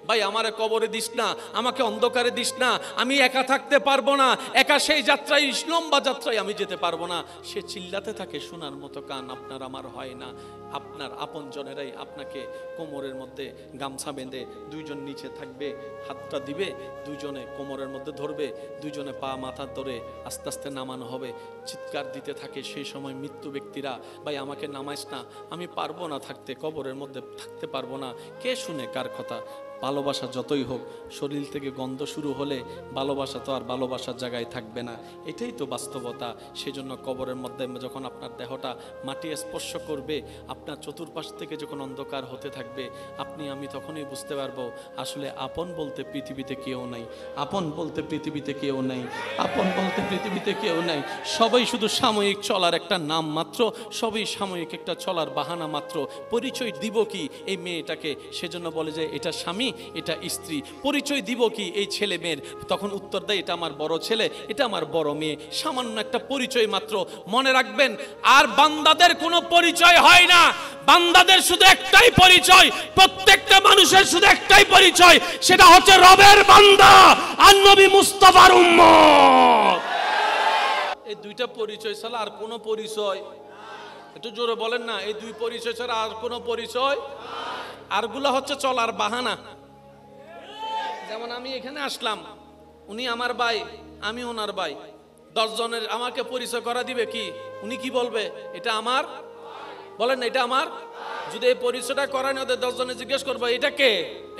ভাই আমারে কবরে দিস না, আমাকে অন্ধকারে দিস না, আমি একা থাকতে পারবো না, একা সেই যাত্রায় লম্বা যাত্রায় আমি যেতে পারবো না, সে চিল্লাতে থাকে, শোনার মতো কান আপনার আমার হয় না। আপনার আপনজনেরাই আপনাকে কোমরের মধ্যে গামছা বেঁধে দুইজন নিচে থাকবে, হাতটা দিবে, দুইজনে কোমরের মধ্যে ধরবে, দুইজনে পা মাথা ধরে আস্তে আস্তে নামানো হবে, চিৎকার দিতে থাকে। সেই সময় মৃত্যু ব্যক্তিরা, ভাই আমাকে নামাইস না, আমি পারবো না থাকতে, কবরের মধ্যে থাকতে পারবো না। কে শুনে কার কথা? ভালোবাসা যতই হোক, শরীর থেকে গন্ধ শুরু হলে ভালোবাসা তো আর ভালোবাসার জায়গায় থাকবে না, এটাই তো বাস্তবতা। সেজন্য কবরের মধ্যে যখন আপনার দেহটা মাটি স্পর্শ করবে, আপনার চতুর্পাশ থেকে যখন অন্ধকার হতে থাকবে, আমি তখনই বুঝতে পারবো আসলে আপন বলতে পৃথিবীতে কেউ নাই, আপন বলতে পৃথিবীতে কেউ নাই, আপন বলতে পৃথিবীতে কেউ নাই। সবাই শুধু সাময়িক চলার একটা নাম মাত্র, সবই সাময়িক একটা চলার বাহানা মাত্র। পরিচয় দিব কি এই মেয়েটাকে? সেজন্য বলে যে এটা স্বামী, এটা স্ত্রী। পরিচয় দিব কি এই ছেলে মেয়ের? তখন উত্তর দেয় এটা আমার বড় ছেলে, এটা আমার বড় মেয়ে। সামান্য একটা পরিচয় মাত্র। মনে রাখবেন, আর বান্দাদের কোনো পরিচয় হয় না, বান্দাদের শুধু একটাই পরিচয়, প্রত্যেকটা মানুষের শুধু একটাই পরিচয়, সেটা হচ্ছে রবের বান্দা আর নবী মুস্তাফার উম্মত। এই দুইটা পরিচয় ছাড়া আর কোনো পরিচয়, একটু জোরে বলেন না, এই দুই পরিচয় ছাড়া আর কোনো পরিচয়, আরগুলা হচ্ছে চলার বাহানা। যেমন আমি এখানে আসলাম, উনি আমার ভাই, আমি ওনার ভাই, 10 জনের আমাকে পরিচয় করা দিবে কি? উনি কি বলবে? এটা আমার, বলেন না এটা আমার। যদি এই পরিচয়টা করায় না, 10 জনে জিজ্ঞেস করবো এটা কে,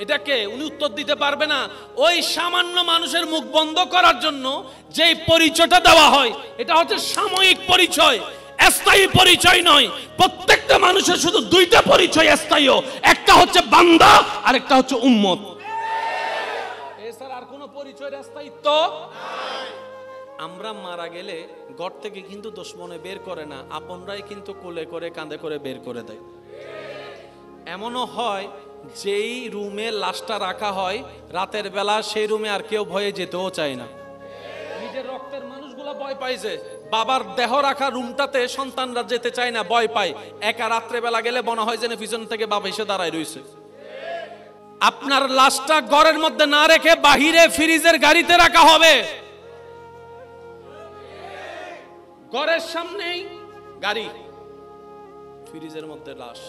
এটা কে, উনি উত্তর দিতে পারবে না। ওই সামান্য মানুষের মুখ বন্ধ করার জন্য যেই পরিচয়টা দেওয়া হয়, এটা হচ্ছে সাময়িক পরিচয়, স্থায়ী পরিচয় নয়। প্রত্যেকটা মানুষের শুধু দুইটা পরিচয় স্থায়ী, একটা হচ্ছে বান্দা আর একটা হচ্ছে উম্মত। এছাড়া আর কোনো পরিচয়ের স্থায়িত্ব। আমরা মারা গেলে ঘর থেকে কিন্তু দুশমনে বের করে না, আপনরাই কিন্তু কোলে করে কাঁধে করে বের করে দেয়। এমনও হয় যেই রুমে লাশটা রাখা হয় রাতের বেলা, সেই রুমে আর কেউ ভয়ে যেতেও চায় না। নিজের রক্তের মানুষগুলা ভয় পাইছে, বাবার দেহ রাখা রুমটাতে সন্তানরা যেতে চায় না, ভয় পায়। একা রাত্রে বেলা গেলে মনে হয় যেন পিছন থেকে বাবা এসে দাঁড়ায় রয়েছে। আপনার লাশটা ঘরের মধ্যে না রেখে বাহিরে ফ্রিজের গাড়িতে রাখা হবে, ঘরের সামনেই গাড়ি, ফ্রিজের মধ্যে লাশ।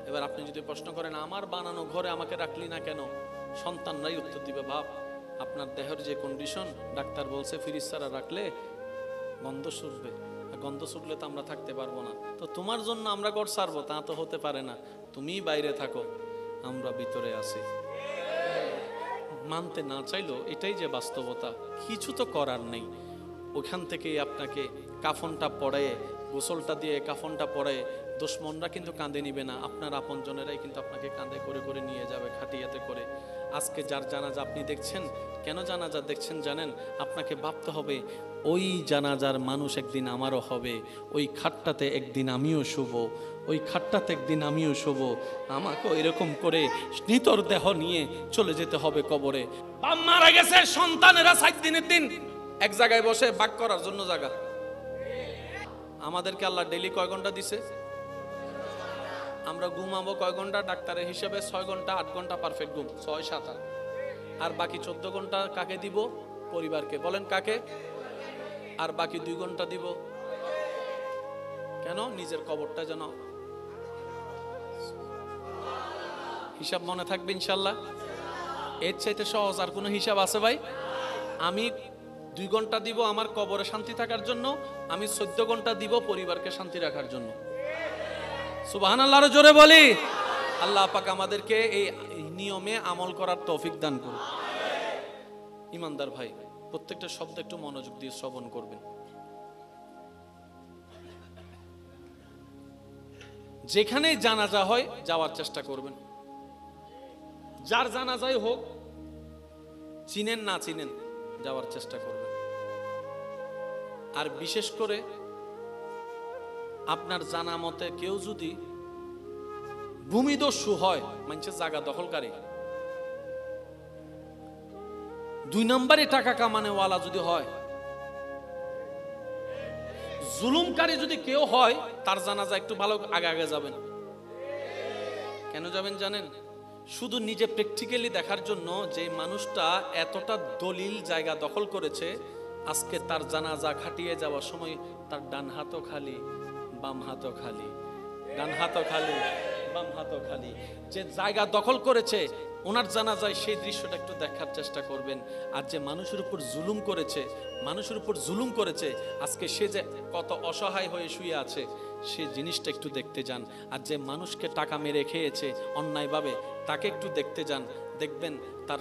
এবার আপনি যদি প্রশ্ন করেন আমার বানানো ঘরে আমাকে রাখলি না কেন, সন্তানরাই উত্তর দিবে, বাপ আপনার দেহের যে কন্ডিশন, ডাক্তার বলছে ফ্রিজ ছাড়া রাখলে গন্ধ শুকবে, গন্ধ শুকলে তো আমরা থাকতে পারবো না, তো তোমার জন্য আমরা ঘর ছাড়বো, তা তো হতে পারে না, তুমি বাইরে থাকো, আমরা ভিতরে আছি। মানতে না চাইলো, এটাই যে বাস্তবতা, কিছু তো করার নেই। ওখান থেকেই আপনাকে কাফনটা পরে, গোসলটা দিয়ে কাফনটা পরে, দুশমনরা কিন্তু কাঁধে নিবে না, আপনার আপনজনেরাই কিন্তু আপনাকে কাঁধে করে করে নিয়ে যাবে, খাটিয়াতে করে। আজকে যার জানাজা আপনি দেখছেন, কেন জানাজা দেখছেন জানেন? আপনাকে ভাবতে হবে ওই জানাজার মানুষ একদিন আমারও হবে, ওই খাটটাতে একদিন আমিও শুভ, ওই খাটটাতে একদিন আমিও শুভ, আমাকেও এরকম করে নিতর দেহ নিয়ে চলে যেতে হবে কবরে। বাপ মারা গেছে, সন্তানেরা 7 দিনের দিন এক জায়গায় বসে ভাগ করার জন্য জায়গা। আমাদেরকে আল্লাহ ডেইলি কয় ঘন্টা দিছে? আমরা ঘুমাবো কয় ঘন্টা? ডাক্তারের হিসেবে 6 ঘন্টা 8 ঘন্টা পারফেক্ট ঘুম, 6 7 8। আর বাকি 14 ঘন্টা কাকে দিব? পরিবারকে। বলেন কাকে? আর বাকি 2 ঘন্টা দিব কেন? নিজের কবরটা যেন হিসাব মনে থাকবে ইনশাল্লাহ। এর চাইতে সহজ আর কোনো হিসাব আছে ভাই? আমি 2 ঘন্টা দিব আমার কবরে শান্তি থাকার জন্য, আমি 14 ঘন্টা দিব পরিবারকে শান্তি রাখার জন্য। সুবহানাল্লাহ জোরে বলি। আল্লাহ পাক আমাদেরকে এই নিয়মে আমল করার তৌফিক দান করুন। ইমানদার ভাই, প্রত্যেকটা শব্দ একটু মনোযোগ দিয়ে শ্রবণ করবেন। যেখানেই জানাজা হয় যাওয়ার চেষ্টা করবেন, যার জানাজাই হোক, চিনেন না চিনেন, যাওয়ার চেষ্টা করবেন। আর বিশেষ করে আপনার জানা মতে কেউ যদি ভূমিদস্যু হয়, মানুষের জায়গা দখলকারী, 2 নম্বরে টাকা কামানেওয়ালা যদি হয়, জুলুমকারী যদি কেউ হয়, তার জানাজা একটু ভালো আগে আগে যাবেন। কেন যাবেন জানেন? শুধু নিজে প্র্যাকটিক্যালি দেখার জন্য যে মানুষটা এতটা দলিল জায়গা দখল করেছে, আজকে তার জানাজা খাটিয়ে যাওয়ার সময় তার ডান হাতও খালি, বাম হাতও খালি, ডান হাতও খালি, বাম হাতও খালি, যে জায়গা দখল করেছে ওনার জানাজায় সেই দৃশ্যটা একটু দেখার চেষ্টা করবেন। আর যে মানুষের উপর জুলুম করেছে, মানুষের উপর জুলুম করেছে, আজকে সে যে কত অসহায় হয়ে শুয়ে আছে সেই জিনিসটা একটু দেখতে যান। আর যে মানুষকে টাকা মেরে খেয়েছে অন্যায়ভাবে, তাকে একটু দেখতে যান, দেখবেন তার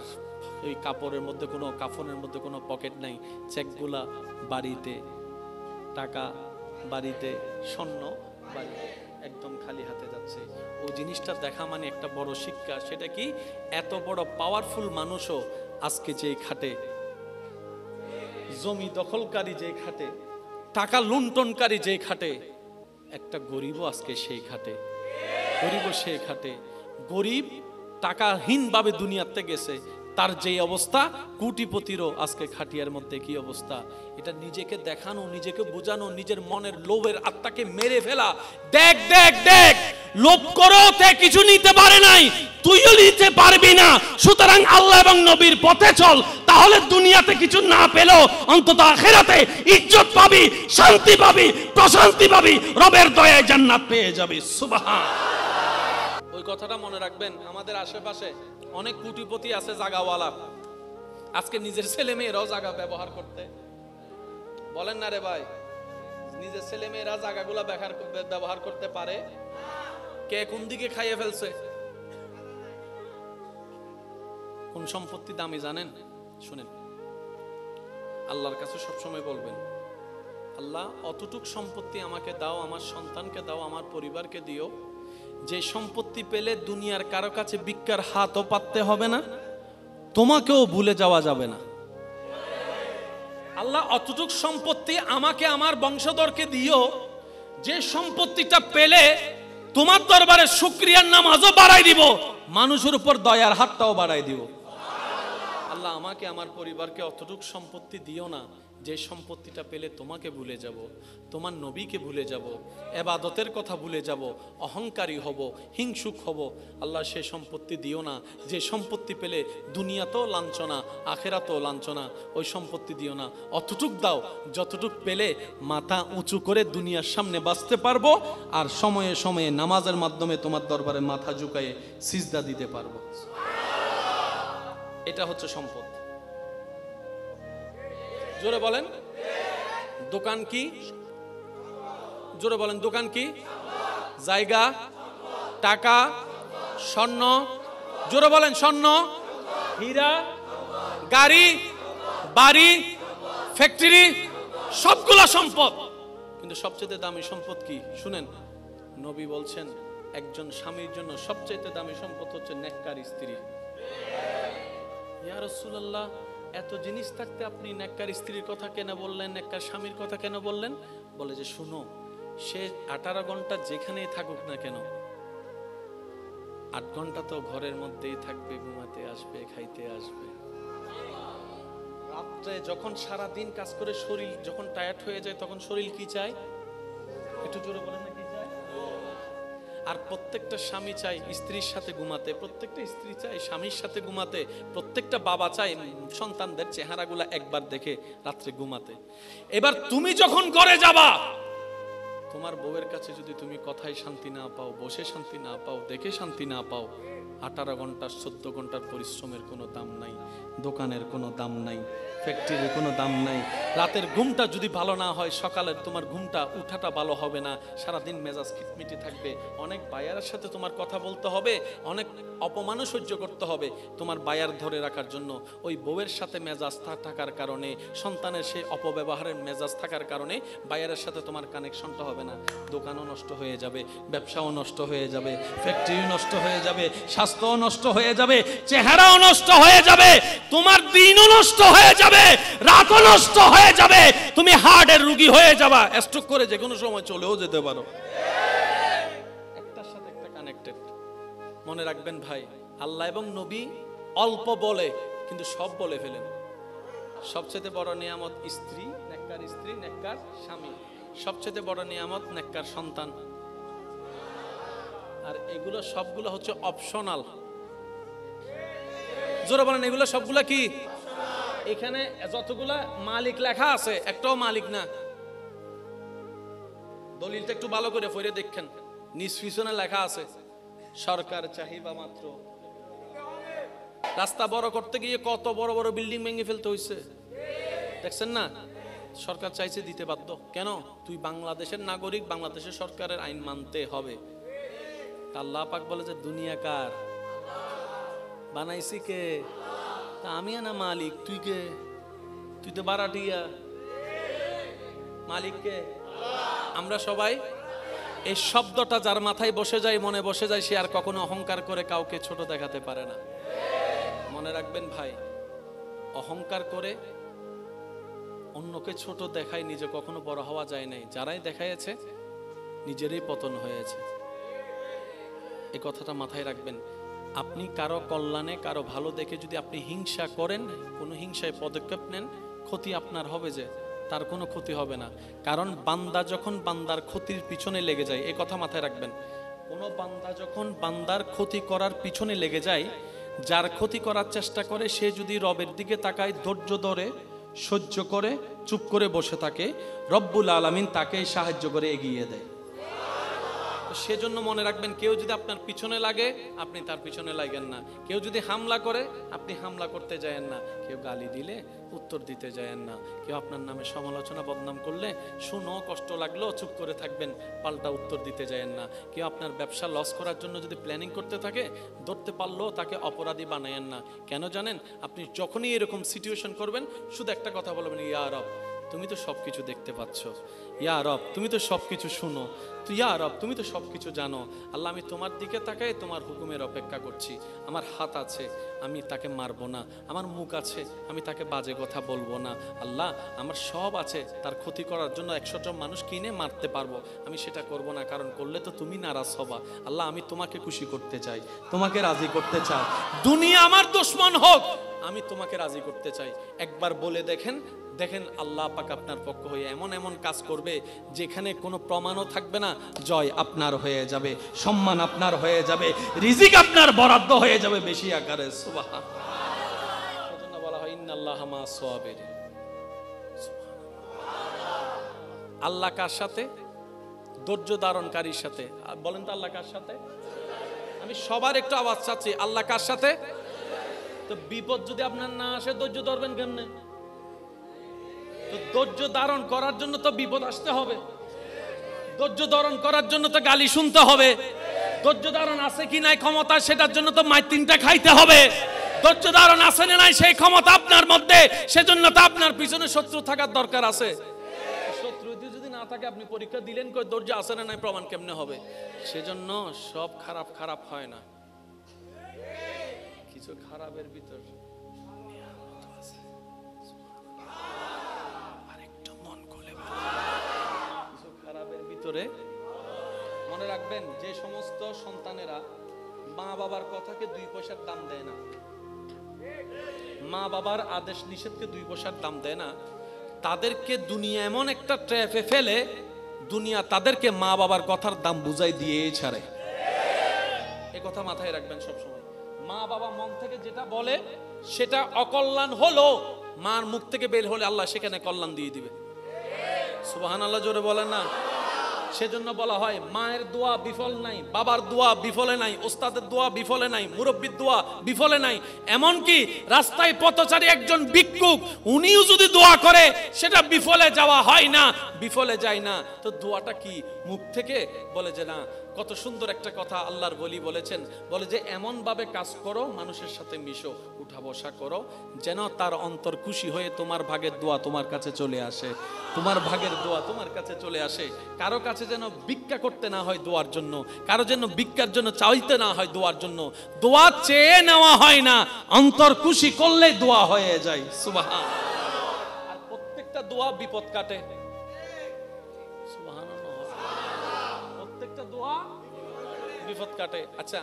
ওই কাপড়ের মধ্যে কোনো, কাফনের মধ্যে কোনো পকেট নাই, চেকগুলা বাড়িতে, টাকা বাড়িতে, স্বর্ণ বাড়িতে, একদম খালি হাতে যাচ্ছে। ওই জিনিসটা দেখা মানে একটা বড় শিক্ষা। সেটা কি, এত বড় পাওয়ারফুল মানুষও আজকে যেই খাটে, জমি দখলকারী যেই খাটে, টাকা লুণ্ঠনকারী যেই খাটে, একটা গরিবও আজকে সেই খাটে, গরিবও সেই খাটে। গরিব টাকাহীন ভাবে দুনিয়াতে গেছে, তার যেই অবস্থা, কোটিপতিরও আজকে খাটিয়ার মধ্যে কি অবস্থা। এটা নিজেকে দেখানো, নিজেকে বোঝানো, নিজের মনের লোভের আত্মাকে মেরে ফেলা। দেখ দেখ দেখ, লোভ করো তে কিছু নিতে পারে নাই, তুইও নিতে পারবি না। সুতরাং আল্লাহ এবং নবীর পথে চল, তাহলে দুনিয়াতে কিছু না পেলেও অন্তত আখিরাতে ইজ্জত পাবি, শান্তি পাবি, প্রশান্তি পাবি, রবের দয়ায় জান্নাত পেয়ে যাবি। সুবহান। ওই কথাটা মনে রাখবেন। আমাদের আশেপাশে অনেক কোটিপতি আছে, জাগাওয়ালা, আজকে নিজের ছেলে মেয়েরাও জায়গা ব্যবহার করতে বলেন না রে ভাই, নিজের ছেলে মেয়েরা জায়গাগুলা ব্যবহার করতে পারে। কে কোন দিকে খাইয়ে ফেলছে? কোন সম্পত্তি দামি জানেন? শুনেন, আল্লাহর কাছে সবসময় বলবেন, আল্লাহ অতটুক সম্পত্তি আমাকে দাও, আমার সন্তানকে দাও, আমার পরিবারকে দিও, যে সম্পত্তি পেলে দুনিয়ার কারো কাছে ভিক্ষার হাতও পাততে হবে না, তোমাকেও ভুলে যাওয়া যাবে না। আল্লাহ অতটুক সম্পত্তি আমাকে, আমার বংশধরকে দিও, যে সম্পত্তিটা পেলে তোমার দরবারে শুকরিয়ার নামাজও বাড়াই দিব, মানুষের উপর দয়ার হাতটাও বাড়াই দিব। আল্লাহ আমাকে, আমার পরিবারকে অতটুক সম্পত্তি দিও না, যে সম্পত্তিটা পেলে তোমাকে ভুলে যাব, তোমার নবীকে ভুলে যাব, ইবাদতের কথা ভুলে যাব, অহংকারী হব, হিংসুক হব। আল্লাহ সে সম্পত্তি দিও না, যে সম্পত্তি পেলে দুনিয়াতেও লাঞ্ছনা, আখেরাতেও লাঞ্ছনা। ওই সম্পত্তি দিও না, অতটুক দাও যতটুক পেলে মাথা উঁচু করে দুনিয়ার সামনে বাঁচতে পারবো, আর সময়ে সময়ে নামাজের মাধ্যমে তোমার দরবারে মাথা ঝুঁকায়ে সিজদা দিতে পারবো। এটা হচ্ছে সম্পদ। জোরে বলেন দোকান কি? জোরে বলেন দোকান কি? জায়গা, টাকা, স্বর্ণ। জোরে বলেন স্বর্ণ, হীরা, গাড়ি, বাড়ি, ফ্যাক্টরি, সবগুলা সম্পদ। কিন্তু সবচেয়ে দামি সম্পদ কি শুনেন? নবী বলছেন একজন স্বামীর জন্য সবচেয়ে দামি সম্পদ হচ্ছে নেককার স্ত্রী। ইয়া রাসূলুল্লাহ, এত জিনিস থাকতে আপনি নেককার স্ত্রীর কথা কেন বললেন, নেককার স্বামীর কথা কেন বললেন? বলে যে শুনো, সে 18 ঘন্টা যেখানেই থাকুক না কেন, 8 ঘন্টা তো ঘরের মধ্যেই থাকবে, ঘুমাতে আসবে, খাইতে আসবে। রাত্রে যখন সারা দিন কাজ করে শরীর যখন টায়ার্ড হয়ে যায়, তখন শরীর কি চায়? একটু জোরে বলেন না, কি চায়? আর প্রত্যেকটা স্বামী চায় স্ত্রীর সাথে ঘুমাতে, প্রত্যেকটা স্ত্রী চায় স্বামীর সাথে ঘুমাতে, প্রত্যেকটা বাবা চায় সন্তানদের চেহারাগুলা একবার দেখে রাত্রে ঘুমাতে। এবার তুমি যখন ঘরে যাবা, তোমার বউয়ের কাছে যদি তুমি কথায় শান্তি না পাও, বসে শান্তি না পাও, দেখে শান্তি না পাও, 18 ঘন্টার 14 ঘন্টার পরিশ্রমের কোনো দাম নাই, দোকানের কোনো দাম নাই, ফ্যাক্টরির কোনো দাম নাই। রাতের ঘুমটা যদি ভালো না হয়, সকালের তোমার ঘুমটা উঠাটা ভালো হবে না, সারাদিন মেজাজ খিটমিটি থাকবে। অনেক বায়ারের সাথে তোমার কথা বলতে হবে, অনেক অপমানও সহ্য করতে হবে তোমার বায়ার ধরে রাখার জন্য। ওই বউয়ের সাথে মেজাজ থাকার কারণে, সন্তানের সেই অপব্যবহারের মেজাজ থাকার কারণে বায়ারের সাথে তোমার কানেকশনটা হবে না। দোকানও নষ্ট হয়ে যাবে, ব্যবসাও নষ্ট হয়ে যাবে, ফ্যাক্টরিও নষ্ট হয়ে যাবে, স্বাস্থ্যও নষ্ট হয়ে যাবে, চেহারাও নষ্ট হয়ে যাবে, তোমার দিনও নষ্ট হয়ে যাবে, রাতও নষ্ট হয়ে যাবে, তুমি হার্টের রোগী হয়ে যাবা, স্ট্রোক করে যে কোনো সময় চলেও যেতে পারো। একটার সাথে একটা কানেক্টেড। মনে রাখবেন ভাই, আল্লাহ এবং নবী অল্প বলে কিন্তু সব বলে ফেলেন। সবচেয়ে বড় নিয়ামত স্ত্রী, নেককার স্ত্রী, নেককার স্বামী। সবচেয়ে বড় নিয়ামত নেককার সন্তান। আর এগুলো সবগুলো হচ্ছে অপশনাল। জোরে বলেন এগুলো সবগুলা কি? এখানে যতগুলা মালিক লেখা আছে একটাও মালিক না। দলিলটা একটু ভালো করে পড়ে দেখেন, নিজ পিছনে লেখা আছে সরকার চাহিবা মাত্র। রাস্তা বড় করতে গিয়ে কত বড় বড় বিল্ডিং ভেঙে ফেলতে হয়েছে, দেখছেন না? সরকার চাইছে দিতে বাধ্য। কেন? তুই বাংলাদেশের নাগরিক, বাংলাদেশের সরকারের আইন মানতে হবে। আল্লাহ পাক বলে যে দুনিয়া কার? বানাইছি কে? তা আমি না মালিক, তুই কে? তুই তো বারাটিয়া। মালিক কে? আমরা সবাই। এই শব্দটা যার মাথায় বসে যায়, মনে বসে যায়, সে আর কখনো অহংকার করে কাউকে ছোট দেখাতে পারে না। মনে রাখবেন ভাই, অহংকার করে অন্যকে ছোট দেখায় নিজে কখনো বড় হওয়া যায় নাই। যারাই দেখাইছে নিজেরই পতন হয়েছে। এই কথাটা মাথায় রাখবেন। আপনি কারো কল্যাণে, কারো ভালো দেখে যদি আপনি হিংসা করেন, কোনো হিংসায় পদক্ষেপ নেন, ক্ষতি আপনার হবে, যে তার কোনো ক্ষতি হবে না। কারণ বান্দা যখন বান্দার ক্ষতির পিছনে লেগে যায়, এই কথা মাথায় রাখবেন, কোনো বান্দা যখন বান্দার ক্ষতি করার পিছনে লেগে যায়, যার ক্ষতি করার চেষ্টা করে, সে যদি রবের দিকে তাকায়, ধৈর্য ধরে, সহ্য করে, চুপ করে বসে থাকে, রব্বুল আলামিন তাকে সাহায্য করে এগিয়ে দেয়। সেজন্য মনে রাখবেন, কেউ যদি আপনার পিছনে লাগে, আপনি তার পিছনে লাগেন না। কেউ যদি হামলা করে, আপনি হামলা করতে যায়েন না। কেউ গালি দিলে উত্তর দিতে যায়েন না। কেউ আপনার নামে সমালোচনা, বদনাম করলে শুনো, কষ্ট লাগলো, চুপ করে থাকবেন, পাল্টা উত্তর দিতে যায়েন না। কেউ আপনার ব্যবসা লস করার জন্য যদি প্ল্যানিং করতে থাকে, ধরতে পারলেও তাকে অপরাধী বানায়েন না। কেন জানেন? আপনি যখনই এরকম সিচুয়েশন করবেন, শুধু একটা কথা বলবেন, ইয়া রব তুমি তো সবকিছু দেখতে পাচ্ছ, ইয়া রব তুমি তো সবকিছু শুনো, তুই ইয়া রব তুমি তো সবকিছু জানো। আল্লাহ আমি তোমার দিকে তাকাই, তোমার হুকুমের অপেক্ষা করছি। আমার হাত আছে, আমি তাকে মারবো না। আমার মুখ আছে, আমি তাকে বাজে কথা বলবো না। আল্লাহ আমার সব আছে, তার ক্ষতি করার জন্য 100 জন মানুষ কিনে মারতে পারবো, আমি সেটা করব না, কারণ করলে তো তুমি নারাজ হবা। আল্লাহ আমি তোমাকে খুশি করতে চাই, তোমাকে রাজি করতে চাই। দুনিয়া আমার দুশমন হোক, আমি তোমাকে রাজি করতে চাই। একবার বলে দেখেন, দেখেন আল্লাহ পাক আপনার পক্ষ হয়ে এমন এমন কাজ করবে, যেখানে কোনো প্রমাণও থাকবে না, জয় আপনার হয়ে যাবে, সম্মান আপনার হয়ে যাবে, রিজিক আপনার বরাদ্দ হয়ে যাবে বেশি আকারে। সুবহানাল্লাহ। সেজন্য বলা হয় ইন্নাল্লাহা মা'আস সাবিরিন। আল্লাহ কার সাথে? ধৈর্য ধারণকারীর সাথে। বলেন তো আল্লাহ কার সাথে? আমি সবার একটু আওয়াজ চাচ্ছি, আল্লাহ কার সাথে? তো বিপদ যদি আপনার না আসে, ধৈর্য ধরবেন কেমনে? তো ধৈর্য ধারণ করার জন্য তো বিপদ আসতে হবে, ধৈর্য ধারণ করার জন্য তো গালি শুনতে হবে, ধৈর্য ধারণ আছে কি নাই ক্ষমতা, সেটার জন্য তো মাই তিনটা খাইতে হবে। ধৈর্য ধারণ আছে না নাই সেই ক্ষমতা আপনার মধ্যে, সেজন্য তো আপনার পিছনে শত্রু থাকার দরকার আছে। শত্রু যদি না থাকে, আপনি পরীক্ষা দিলেন, কই ধৈর্য আছে না নাই প্রমাণ কেমনে হবে? সেজন্য সব খারাপ খারাপ হয় না, কিছু খারাপের ভিতর মনে রাখবেন, যে সমস্ত সন্তানেরা মা বাবার কথাকে 2 পয়সার দাম দেয় না, মা বাবার আদেশ নিষেধকে 2 পয়সার দাম দেয় না, তাদেরকে দুনিয়া এমন একটা ট্র্যাপে ফেলে, দুনিয়া তাদেরকে মা বাবার কথার দাম বুঝাই দিয়ে ছাড়ে। এ কথা মাথায় রাখবেন সব সময়। মা বাবা মন থেকে যেটা বলে, সেটা অকল্যাণ হলো, মার মুখ থেকে বের হলে আল্লাহ সেখানে কল্যাণ দিয়ে দিবে। সুবহানাল্লাহ, জোরে বলেন না। সেজন্য বলা হয়, মায়ের দোয়া বিফল নাই, বাবার দোয়া বিফলে নাই, ওস্তাদের দোয়া বিফলে নাই, মুরব্বির দোয়া বিফলে নাই। এমনকি রাস্তায় পথচারী একজন ভিক্ষুক, উনিও যদি দোয়া করে, সেটা বিফলে যাওয়া হয় না, বিফলে যায় না। তো দোয়াটা কি? মুখ থেকে বলে যে না, কত সুন্দর একটা কথা আল্লাহর ওলি বলেছেন, বলে যে এমন ভাবে কাজ করো, মানুষের সাথে মিশো, উঠা বসা করো, যেন তার অন্তর খুশি হয়ে তোমার ভাগের দোয়া তোমার কাছে চলে আসে, তোমার ভাগের দোয়া তোমার কাছে চলে আসে। কারো কাছে যেন ভিক্ষা করতে না হয় দোয়ার জন্য, কারো যেন ভিক্ষার জন্য চাইতে না হয় দোয়ার জন্য। দোয়া চেয়ে নেওয়া হয় না, অন্তর খুশি করলে দোয়া হয়ে যায়। সুবহানাল্লাহ। আর প্রত্যেকটা দোয়া বিপদ কাটে। সুবহানাল্লাহ। প্রত্যেকটা দোয়া বিপদ কাটে। আচ্ছা,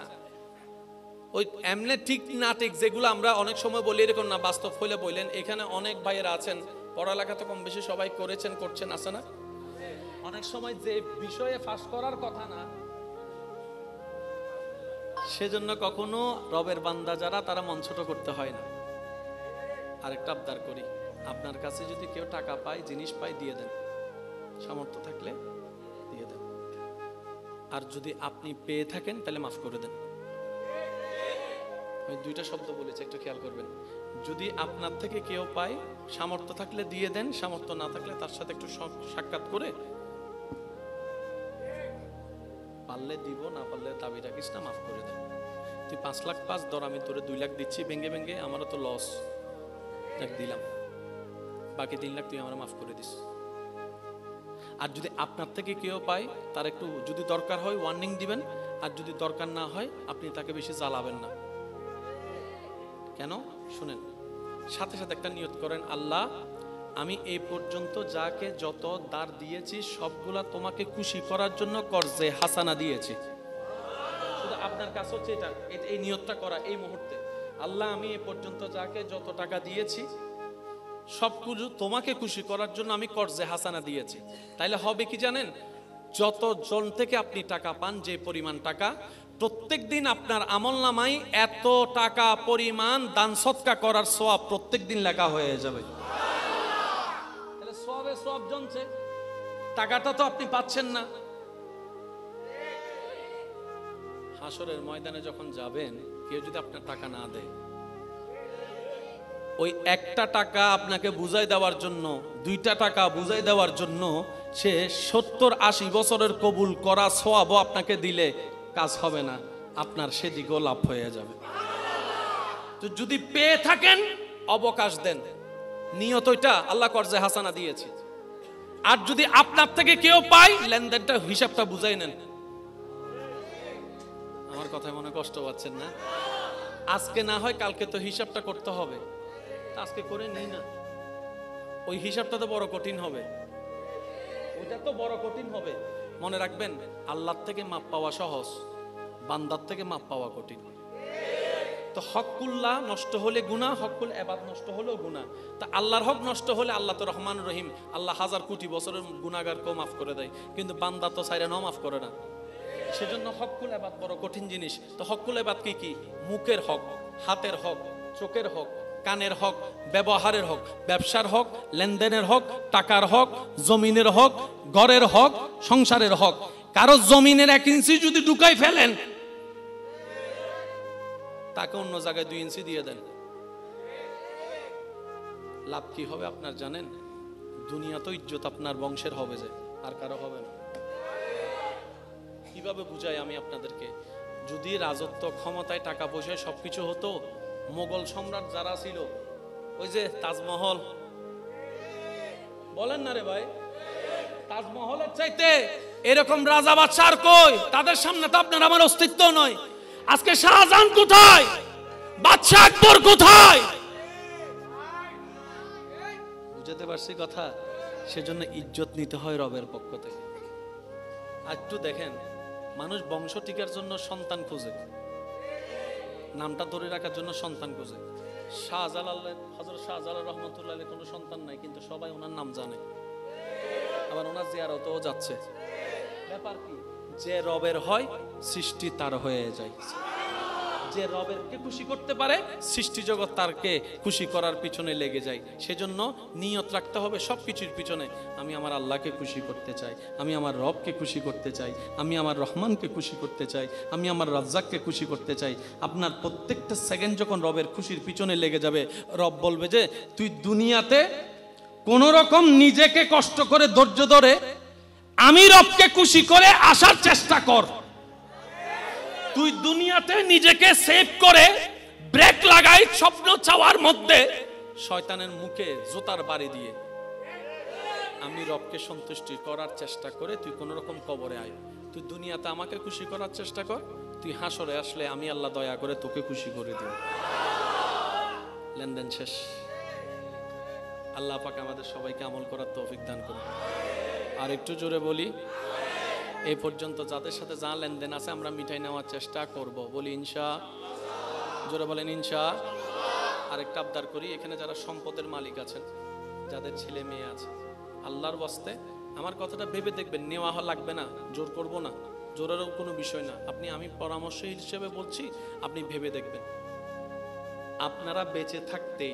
ওই এমনে ঠিক না ঠিক যেগুলো আমরা অনেক সময় বলি, এরকম না, বাস্তব হইলে বললেন। এখানে অনেক ভাইয়েরা আছেন, পড়ালেখা তো কম বেশি সবাই করেছেন, করছেন, আছে না? অনেক সময় যে বিষয়ে ফাঁস করার কথা না, সেজন্য কখনো রবের বান্দা যারা তারা মন ছোট করতে হয় না। আরেকটা আবদার করি, আপনার কাছে যদি কেউ টাকা পায়, জিনিস পায়, দিয়ে দেন, সামর্থ্য থাকলে দিয়ে দেন। আর যদি আপনি পেয়ে থাকেন তাহলে মাফ করে দেন। আমি দুইটা শব্দ বলেছি, একটু খেয়াল করবেন। যদি আপনার থেকে কেউ পায়, সামর্থ্য থাকলে দিয়ে দেন, সামর্থ্য না থাকলে তার সাথে একটু সাক্ষাৎ করে, পারলে দিব, না পারলে দাবি রাখিস না, মাফ করে দেন। তুই 5 লাখ পাস, ধর আমি তোরে 2 লাখ দিচ্ছি ভেঙ্গে ভেঙ্গে, আমারও তো লস, দেখ দিলাম, বাকি 3 লাখ তুই আমার মাফ করে দিস। আর যদি আপনার থেকে কেউ পায়, তার একটু যদি দরকার হয় ওয়ার্নিং দিবেন, আর যদি দরকার না হয় আপনি তাকে বেশি জ্বালাবেন না। কেন শুনেন, সাথে সাথে একটা নিয়ত করেন, আল্লাহ আমি এই পর্যন্ত যাকে যত দার দিয়েছি সবগুলা তোমাকে খুশি করার জন্য কর্জে হাসানা দিয়েছি। শুধু আপনার কাছে হচ্ছে এটা, এই নিয়তটা করা এই মুহূর্তে, আল্লাহ আমি এ পর্যন্ত যাকে যত টাকা দিয়েছি সবকিছু তোমাকে খুশি করার জন্য আমি কর্জে হাসানা দিয়েছি। তাইলে হবে কি জানেন, যত জন থেকে আপনি টাকা পান, যে পরিমাণ টাকা, প্রত্যেক দিন আপনার আমলনামায় এত টাকা পরিমাণ দান সদকা করার সওয়াব প্রত্যেক দিন লেখা হয়ে যাবে। তাহলে সওয়াবে সওয়াব জমছে, টাকাটা তো আপনি পাচ্ছেন না। হাসরের ময়দানে যখন যাবেন, কেউ যদি আপনার টাকা না দেয়, ওই একটা টাকা আপনাকে বুঝাই দেওয়ার জন্য, 2টা টাকা বুঝাই দেওয়ার জন্য সে 70-80 বছরের কবুল করা সওয়াবও আপনাকে দিলে কাজ হবে না, আপনার সেদিকেও লাভ হয়ে যাবে। তো যদি পেয়ে থাকেন অবকাশ দেন, নিয়ত ওইটা আল্লাহ কর্জে হাসানা দিয়েছে। আর যদি আপনার থেকে কেউ পায়, লেনদেনটা হিসাবটা বুঝাই নেন। আমার কথায় মনে কষ্ট পাচ্ছেন না? আজকে না হয় কালকে তো হিসাবটা করতে হবে, আজকে করে নিই না, ওই হিসাবটা তো বড় কঠিন হবে, ওইটা তো বড় কঠিন হবে। মনে রাখবেন, আল্লাহর থেকে মাপ পাওয়া সহজ, বান্দার থেকে মাপ পাওয়া কঠিন। তো হকুল্লাহ নষ্ট হলে গুনাহ, হকুল ইবাদ নষ্ট হলেও গুনাহ। তা আল্লাহর হক নষ্ট হলে, আল্লাহ তো রহমান রহিম, আল্লাহ 1000 কোটি বছরের গুনাহগারকেও মাফ করে দেয়, কিন্তু বান্দা তো চাইরে নাও মাফ করে না। সেজন্য হকুল ইবাদ বড় কঠিন জিনিস। তো হকুল ইবাদ কি কি? মুখের হক, হাতের হক, চোখের হক, কানের হক, ব্যবহারের হক, ব্যবসার হক, লেনদেনের হক, টাকার হক, জমিনের হক, ঘরের হক, সংসারের হক। কারো জমিনের 1 ইঞ্চি যদি ঢুকাই ফেলেন, তাকে অন্য জায়গায় 2 ইঞ্চি দিয়ে দেন, লাভ কি হবে আপনার জানেন? দুনিয়া তো ইজ্জত আপনার বংশের হবে, যে আর কারো হবে না। কিভাবে বুঝাই আমি আপনাদেরকে? যদি রাজত্ব, ক্ষমতায়, টাকা পয়সায় সবকিছু হতো, মোগল সম্রাট যারা ছিল, ওই যে তাজমহল, বলেন না রে ভাই, তাজমহলের চাইতে এরকম রাজা বাদশাহ আর কই? তাদের সামনে তো আপনার আমার অস্তিত্ব নয়। আজকে শাহজাহান কোথায়? বাদশাহ আকবর কোথায়? বুঝতে পারছি কথা? সেজন্য ইজ্জত নিতে হয় রবের পক্ষ থেকে। আর একটু দেখেন, মানুষ বংশ টিকার জন্য সন্তান খোঁজে, নামটা ধরে রাখার জন্য সন্তান খোঁজে। শাহজালাল, হযরত শাহজালাল রহমতুল্লাহ আলাইহি কোনো সন্তান নাই, কিন্তু সবাই ওনার নাম জানে, আবার ওনার জিয়ারতও যাচ্ছে। ব্যাপার কি? যে রবের হয় সৃষ্টি তার হয়ে যায়। যে রবেরকে খুশি করতে পারে, সৃষ্টি জগৎ তারকে খুশি করার পিছনে লেগে যায়। সেজন্য নিয়ত রাখতে হবে সবকিছুর পিছনে, আমি আমার আল্লাহকে খুশি করতে চাই, আমি আমার রবকে খুশি করতে চাই, আমি আমার রহমানকে খুশি করতে চাই, আমি আমার রাজ্জাককে খুশি করতে চাই। আপনার প্রত্যেকটা সেকেন্ড যখন রবের খুশির পিছনে লেগে যাবে, রব বলবে যে তুই দুনিয়াতে কোন রকম নিজেকে কষ্ট করে ধৈর্য ধরে আমি রবকে খুশি করে আসার চেষ্টা কর। তুই দুনিয়াতে নিজেকে সেভ করে ব্রেক লাগাই স্বপ্ন চাওয়ার মধ্যে শয়তানের মুখে জোতার বাড়ি দিয়ে আমি রবকে সন্তুষ্টি করার চেষ্টা করে তুই কোন রকম কবরে আয়। তুই দুনিয়াতে আমাকে খুশি করার চেষ্টা কর, তুই হাসরে আসলে আমি আল্লাহ দয়া করে তোকে খুশি করে দেব। লেনদেন শেষ। আল্লাহ পাক আমাদের সবাইকে আমল করার তৌফিক দান করুন। আর একটু জোরে বলি, এই পর্যন্ত যাদের সাথে যা লেনদেন আছে আমরা মিটাই নেওয়ার চেষ্টা করব। বলি ইনশাআল্লাহ। জোরে বলেন ইনশাআল্লাহ। আরেকটা আবদার করি, এখানে যারা সম্পদের মালিক আছেন, যাদের ছেলে মেয়ে আছে, আল্লাহর ওয়াস্তে আমার কথাটা ভেবে দেখবেন, নেওয়া লাগবে না, জোর করব না, জোরেরও কোনো বিষয় না। আমি পরামর্শ হিসেবে বলছি, আপনি ভেবে দেখবেন। আপনারা বেঁচে থাকতে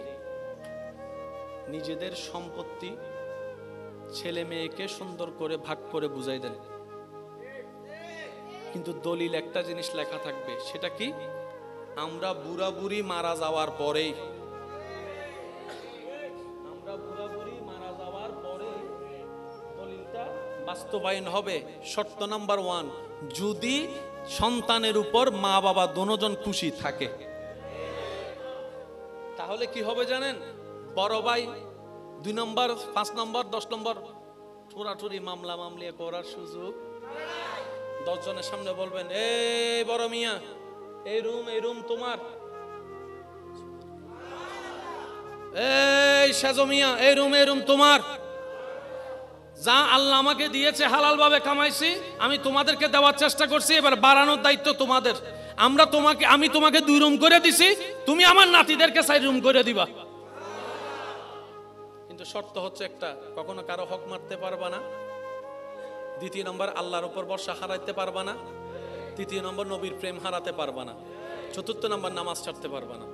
নিজেদের সম্পত্তি ছেলে মেয়েকে সুন্দর করে ভাগ করে বুঝাই দেন, কিন্তু দলিল একটা জিনিস লেখা থাকবে, সেটা কি? আমরা বুড়া বুড়ি মারা যাওয়ার পরেই, দলিলটা বাস্তবায়ন হবে। শর্ত নাম্বার 1, যদি সন্তানের উপর মা বাবা দুজন খুশি থাকে, তাহলে কি হবে জানেন? বড় ভাই 2 নম্বর, 5 নম্বর, 10 নম্বর ঠোরাঠুরি মামলা মামলি করার সুযোগ। 10 জনের সামনে বলবেন, এই বড় মিয়া, এই রুম তোমার। এই সাজো মিয়া, এই রুম তোমার। যা আল্লাহ আমাকে দিয়েছে হালাল ভাবে কামাইছি, আমি তোমাদেরকে দেওয়ার চেষ্টা করছি, এবার বাড়ানোর দায়িত্ব তোমাদের। আমি তোমাকে 2 রুম করে দিছি, তুমি আমার নাতিদেরকে 4 রুম করে দিবা। কিন্তু শর্ত হচ্ছে একটা, কখনো কারো হক মারতে পারবা না। 2 নম্বর, আল্লাহর উপর ভরসা হারাইতে পারবা না। 3 নম্বর, নবীর প্রেম হারাতে পারবা না। 4 নম্বর, নামাজ ছাড়তে পারবা না।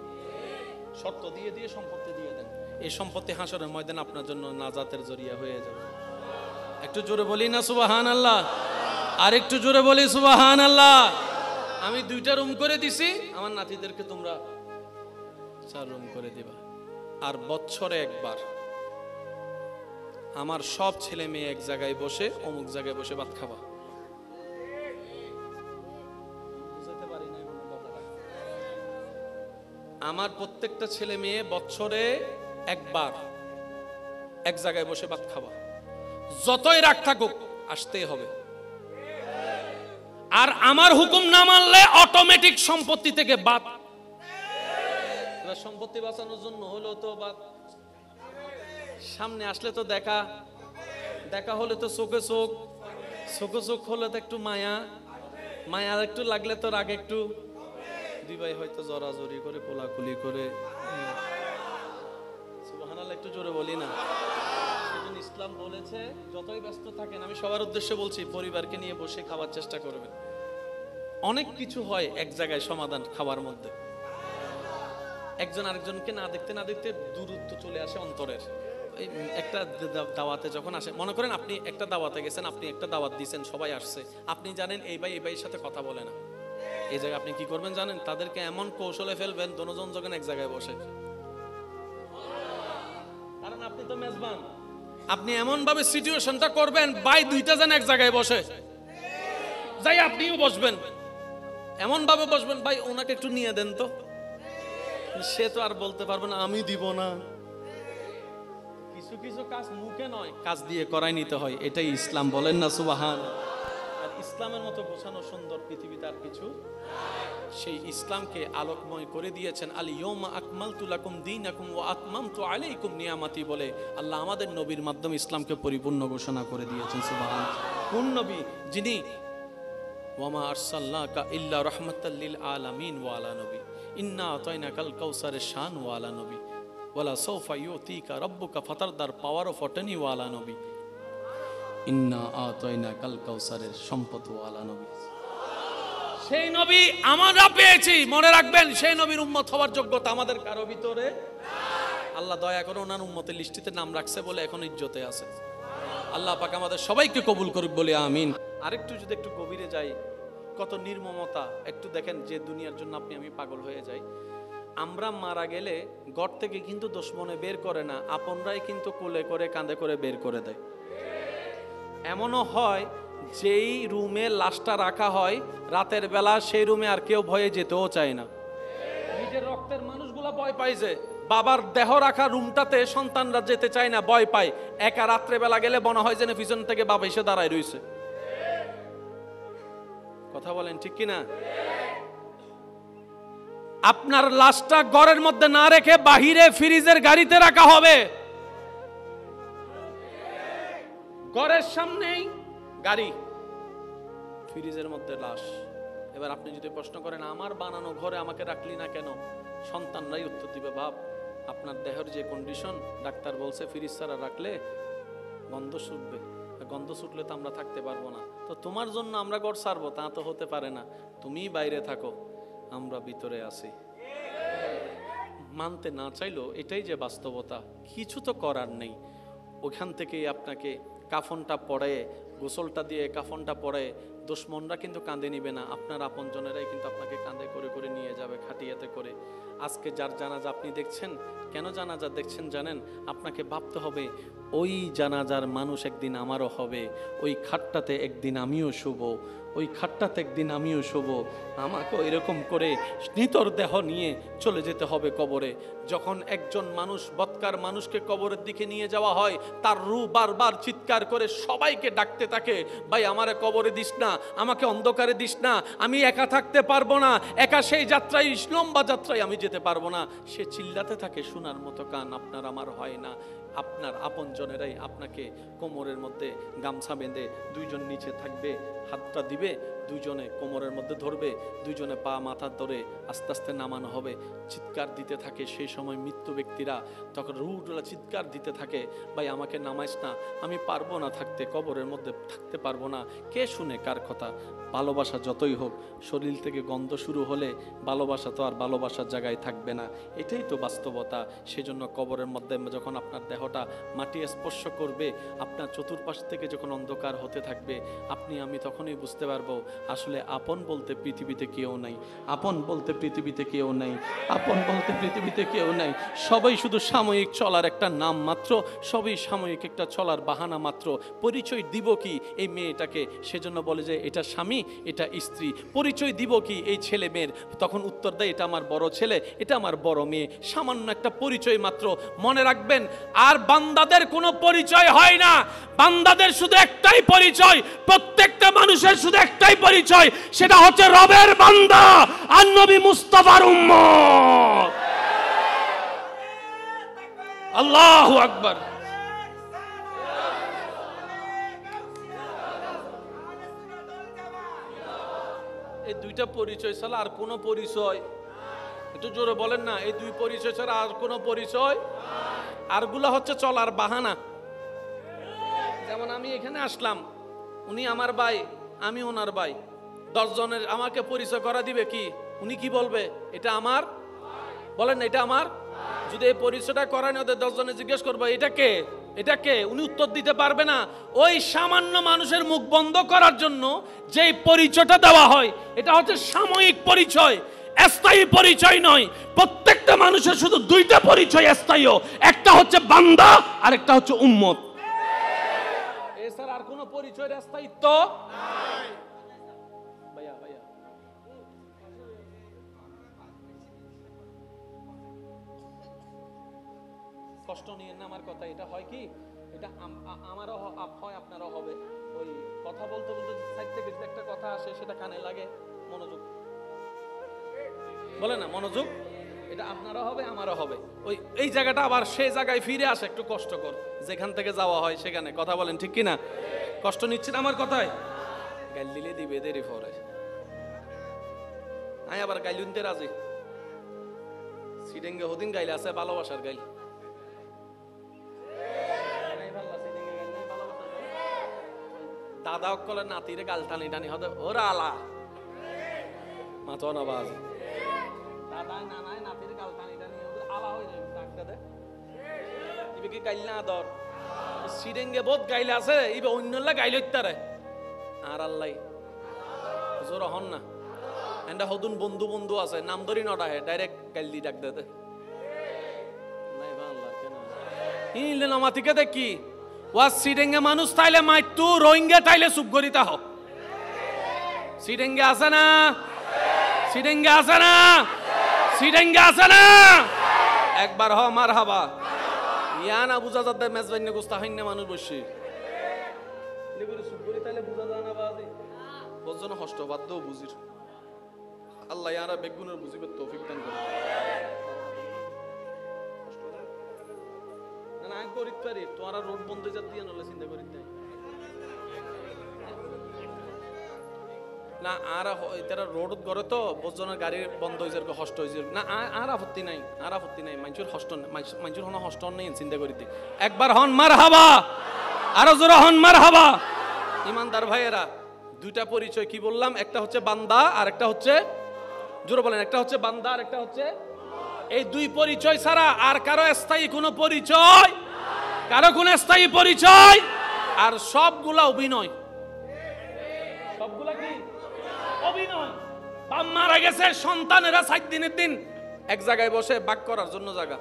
শর্ত দিয়ে দিয়ে সম্পত্তি দিয়ে দেন। এই সম্পত্তি হাসরের ময়দানে আপনার জন্য নাজাতের জরিয়া হয়ে যাবে। একটু জোরে বলি না সুবহানাল্লাহ? আর একটু জোরে বলি সুবহানাল্লাহ? আমি 2টা রুম করে দিছি, আমার নাতিদেরকে তোমরা 4 রুম করে দিবা। আর বছরে একবার আমার সব ছেলে মেয়ে এক জায়গায় বসে, অমুক জায়গায় বসে ভাত খাবা। আমার প্রত্যেকটা ছেলে মেয়ে বছরে একবার এক জায়গায় বসে ভাত খাবা। যতই রাগ থাকুক, আসতেই হবে। আর আমার হুকুম না মানলে অটোমেটিক সম্পত্তি থেকে বাদ। সম্পত্তি বাঁচানোর জন্য হলো তো বাদ, সামনে আসলে তো দেখা হলে তো চোখে চোখ হলে তো একটু মায়া একটু লাগলে তো রাগ একটু, 2 ভাই হয়তো জড়াজড়ি করে কোলাকুলি করে। সুবহানাল্লাহ, একটু জোরে বলি না? সেজন্য ইসলাম বলেছে যতই ব্যস্ত থাকেন, আমি সবার উদ্দেশ্যে বলছি, পরিবারকে নিয়ে বসে খাওয়ার চেষ্টা করবেন। অনেক কিছু হয় এক জায়গায় সমাধান খাবার মধ্যে। একজন আরেকজনকে না দেখতে দূরত্ব চলে আসে অন্তরের। একটা দাওয়াতে যখন আসে, মনে করেন আপনি একটা দাওয়াতে গেছেন, আপনি একটা দাওয়াত দিয়েছেন, সবাই আসছে, আপনি জানেন এই ভাইয়ের সাথে কথা বলে না, এই জায়গায় আপনি কি করবেন জানেন? তাদেরকে এমন কৌশলে ফেলবেন, দুজন যখন এক জায়গায় বসে, কারণ আপনি তো মেজবান, আপনি এমন ভাবে সিচুয়েশনটা করবেন, ভাই 2টা জন এক জায়গায় বসে যাই, আপনিও বসবেন, এমন ভাবে বসবেন, ভাই ওনাকে একটু নিয়ে দেন তো। সে তো আর বলতে পারবে না আমি দিব না। কিছু কাজ মুখে নয়, কাজ দিয়ে করাই নিতে হয়। এটাই ইসলাম, বলেন না সুবহান? আর ইসলামের মতো গোছানো সুন্দর পৃথিবীতে আর কিছু। সেই ইসলামকে আলোকময় করে দিয়েছেন, আল ইয়াউমা আকমালতু লাকুম দীনাকুম ওয়া আতমামতু আলাইকুম নিয়ামাতি বলে আল্লাহ আমাদের নবীর মাধ্যমে ইসলামকে পরিপূর্ণ ঘোষণা করে দিয়েছেন। সুবহান। কোন নবী? যিনি ওয়ামা আরসালনাকা ইল্লা রাহমাতাল লিল আলামিন ওয়া আলা নবী ইন্না আতাইনাকাল কাউসারের শান ওয়া আলা নবী ওয়ালা সাউফা ইউতিকা রাব্বুকা ফাতারদার পাওয়ার অফ অটনি ওয়া আলা নবী ইন্না আতাইনাকাল কাউসারের সম্পদ ওয়া আলা নবী। সেই নবী আমরা পেয়েছি, মনে রাখবেন, সেই নবীর উম্মত হওয়ার যোগ্যতা আমাদের কারো ভিতরে আল্লাহ দয়া করে ওনার উম্মতের লিস্টিতে নাম রাখছে বলে এখন ইজ্জতে আছে। আল্লাহ পাক আমাদের সবাইকে কবুল করুক বলে আমিন। আরেকটু যদি একটু গভীরে যাই, কত নির্মমতা একটু দেখেন, যে দুনিয়ার জন্য আমি পাগল হয়ে যাই। আমরা মারা গেলে ঘর থেকে কিন্তু দুশমনে বের করে না, আপনরাই কিন্তু কোলে করে কাঁধে করে বের করে দেয়। এমনও হয় যেই রুমে লাশটা রাখা হয় রাতের বেলা, সেই রুমে আর কেউ ভয়ে যেতেও চায় না। নিজের রক্তের মানুষগুলা ভয় পায় যে বাবার দেহ রাখা রুমটাতে সন্তানরা যেতে চায় না, ভয় পায়। একা রাত্রে বেলা গেলে মনে হয় যেন পিছন থেকে বাবা এসে দাঁড়ায় রয়েছে। কথা বলেন ঠিক কিনা? আপনার লাশটা ঘরের মধ্যে না রেখে বাহিরে ফ্রিজের গাড়িতে রাখা হবে। ঘরের সামনেই গাড়ি, ফ্রিজের মধ্যে লাশ। এবার আপনি যদি প্রশ্ন করেন আমার বানানো ঘরে আমাকে রাখলি না কেন, সন্তানরাই উত্তর দিবে, বাপ আপনার দেহের যে কন্ডিশন, ডাক্তার বলছে ফ্রিজ ছাড়া রাখলে গন্ধ শুকবে, গন্ধ ছুটলে তো আমরা থাকতে পারবো না। তো তোমার জন্য আমরা ঘর ছাড়বো তা তো হতে পারে না, তুমিই বাইরে থাকো, আমরা ভিতরে আছি। মানতে না চাইলেও এটাই যে বাস্তবতা, কিছু তো করার নেই। ওখান থেকেই আপনাকে কাফনটা পরে, গোসলটা দিয়ে কাফনটা পরে, দুশমনরা কিন্তু কাঁধে নিবে না, আপনার আপনজনেরাই কিন্তু আপনাকে কাঁধে করে করে নিয়ে যাবে, খাটিয়াতে করে। আজকে যার জানাজা আপনি দেখছেন, কেন জানাজা দেখছেন জানেন? আপনাকে ভাবতে হবে ওই জানাজার মানুষ একদিন আমারও হবে, ওই খাটটাতে একদিন আমিও শুব, ওই খাটটাতে একদিন আমিও শুব। আমাকেও এরকম করে নিতর দেহ নিয়ে চলে যেতে হবে কবরে। যখন একজন মানুষ, বৎকার মানুষকে কবরের দিকে নিয়ে যাওয়া হয়, তার রূহ বারবার চিৎকার করে সবাইকে ডাকতে থাকে, ভাই আমারে কবরে দিস না, আমাকে অন্ধকারে দিস না, আমি একা থাকতে পারবো না, একা সেই যাত্রায়, লম্বা যাত্রায় আমি যেতে পারবো না। সে চিল্লাতে থাকে, শোনার মতো কান আপনার আমার হয় না। আপনার আপনজনেরাই আপনাকে কোমরের মধ্যে গামছা বেঁধে, দুইজন নিচে থাকবে, হাতটা দিবে, দুইজনে কোমরের মধ্যে ধরবে, দুইজনে পা মাথা ধরে আস্তে আস্তে নামানো হবে। চিৎকার দিতে থাকে সেই সময় মৃত্যু ব্যক্তিরা, তখন রুহগুলা চিৎকার দিতে থাকে, ভাই আমাকে নামাইস না, আমি পারবো না থাকতে, কবরের মধ্যে থাকতে পারবো না। কে শুনে কার কথা? ভালোবাসা যতই হোক, শরীর থেকে গন্ধ শুরু হলে ভালোবাসা তো আর ভালোবাসার জায়গায় থাকবে না, এটাই তো বাস্তবতা। সেজন্য কবরের মধ্যে যখন আপনার দেহটা মাটি স্পর্শ করবে, আপনার চতুর্পাশ থেকে যখন অন্ধকার হতে থাকবে, আপনি আমি তখনই বুঝতে পারবো আসলে আপন বলতে পৃথিবীতে কেউ নাই, আপন বলতে পৃথিবীতে কেউ নাই, আপন বলতে পৃথিবীতে কেউ নাই। সবাই শুধু সাময়িক চলার একটা নাম মাত্র, সবই সাময়িক একটা চলার বাহানা মাত্র। পরিচয় দিব কি এই মেয়েটাকে? সেজন্য বলে যে এটা স্বামী, এটা স্ত্রী। পরিচয় দিব কি এই ছেলে মেয়ের? তখন উত্তর দেয় এটা আমার বড় ছেলে, এটা আমার বড় মেয়ে। সামান্য একটা পরিচয় মাত্র। মনে রাখবেন, আর বান্দাদের কোনো পরিচয় হয় না, বান্দাদের শুধু একটাই পরিচয়, প্রত্যেকটা মানুষের শুধু একটাই পরিচয়, সেটা হচ্ছে রবের বান্দা আর নবী মুস্তাফার উম্মত। আল্লাহু আকবার। এই দুইটা পরিচয় ছাড়া আর কোনো পরিচয়, একটু জোরে বলেন না, এই দুই পরিচয় ছাড়া আর কোনো পরিচয়, আরগুলো হচ্ছে চলার বাহানা। যেমন আমি এখানে আসলাম, উনি আমার ভাই, আমি ওনার ভাই, 10 জনের আমাকে পরিচয় করা দিবে কি? উনি কি বলবে? এটা আমার, বলেন না এটা আমার। যদি এই পরিচয়টা করায় না, 10 জনে জিজ্ঞেস করবো এটা কে, এটা কে, উনি উত্তর দিতে পারবে না। ওই সামান্য মানুষের মুখ বন্ধ করার জন্য যেই পরিচয়টা দেওয়া হয়, এটা হচ্ছে সাময়িক পরিচয়, স্থায়ী পরিচয় নয়। প্রত্যেকটা মানুষের শুধু দুইটা পরিচয় স্থায়ী, একটা হচ্ছে বান্দা আর একটা হচ্ছে উম্মত। এছাড়া আর কোনো পরিচয়ের স্থায়িত্ব নাই। ভাইয়া ভাইয়া কষ্ট নিয়ে না আমার কথা, এটা হয় কি, এটা আমারও হয়, আপনারও হবে। ওই কথা বলতে বলতে সাইড থেকে একটা কথা আসে, সেটা কানে লাগে, মনোযোগ বলে না, মনোযোগ, এটা আপনারও হবে আমারও হবে। ওই এই জায়গাটা আবার সেই জায়গায় ফিরে আসে, একটু কষ্টকর, যেখান থেকে যাওয়া হয় সেখানে। কথা বলেন ঠিক কিনা? কষ্ট নিচ্ছেন আমার কথায়? গাইল দিলে দিবে দেরি পরে, আয় আবার গাইলুনতে রাজি। সিডেঙ্গে হদিন গাইলে আছে ভালোবাসার গাইল, দাদা অকলে নাতিরে গাল টানি টানি হতে ওরা আলা মাথা নবাজ, দাদা নানায় নাতির গাল টানি টানি আলা হয়ে যাবে, ডাকতে দে ইবে কি গাইল না দর সিডেঙ্গে বহুত গাইলে আছে, ইবে অন্যলা গাইল ইত্তারে আর আল্লাহ জোর হন না। এন্ডা হদুন বন্ধু বন্ধু আছে, নাম ধরি নটা হে ডাইরেক্ট গাইল দি ডাক দে নাই বাংলা কেন ইলে নমাতিকে দেখি ওয়া সিডেঙ্গে মানুষ তাইলে মাইতু, রোহিঙ্গা তাইলে সুবগরিতা হ। সিডেঙ্গে আছে না? সিডেঙ্গে আছে না? সিডেঙ্গে আছে না? একবার হ মারহাবা। ইয়া না বুঝা যাচ্ছে মেজবাইনে গোস্তা হইনে মানুষ বসে লিগুরি সুবগরি তাইলে বুঝা যায় না বাজি বজন কষ্ট বাধ্য বুঝির। আল্লাহ ইয়ারা বেগুনের বুঝিবে তৌফিক দান করে। না না করিত পারি, তোরা রোড বন্ধ যা দিয়ে নলে চিন্তা করিত নাই না। আর এটারা রোড করে তো বজনের গাড়ি বন্ধ হয়ে যাবে, কষ্ট হয়ে যাবে না। আর আপত্তি নাই, আর আপত্তি নাই। মানুষের কষ্ট, মানুষের হন কষ্ট নেই চিন্তা করিতে। একবার হন মারহাবা। আরো জোরে হন মারহাবা। ইমানদার ভাইয়েরা, দুইটা পরিচয় কি বললাম? একটা হচ্ছে বান্দা আর একটা হচ্ছে, জোরে বলেন, একটা হচ্ছে বান্দা আর একটা হচ্ছে, এই দুই পরিচয় ছাড়া আর কারো স্থায়ী কোনো পরিচয়, কারো কোনো স্থায়ী পরিচয়, আর সবগুলা অভিনয়। সবগুলা কি অভিনয়? বাপ মারা গেছে, সন্তানেরা 7 দিনের দিন এক জায়গায় বসে বাক করার জন্য জায়গা।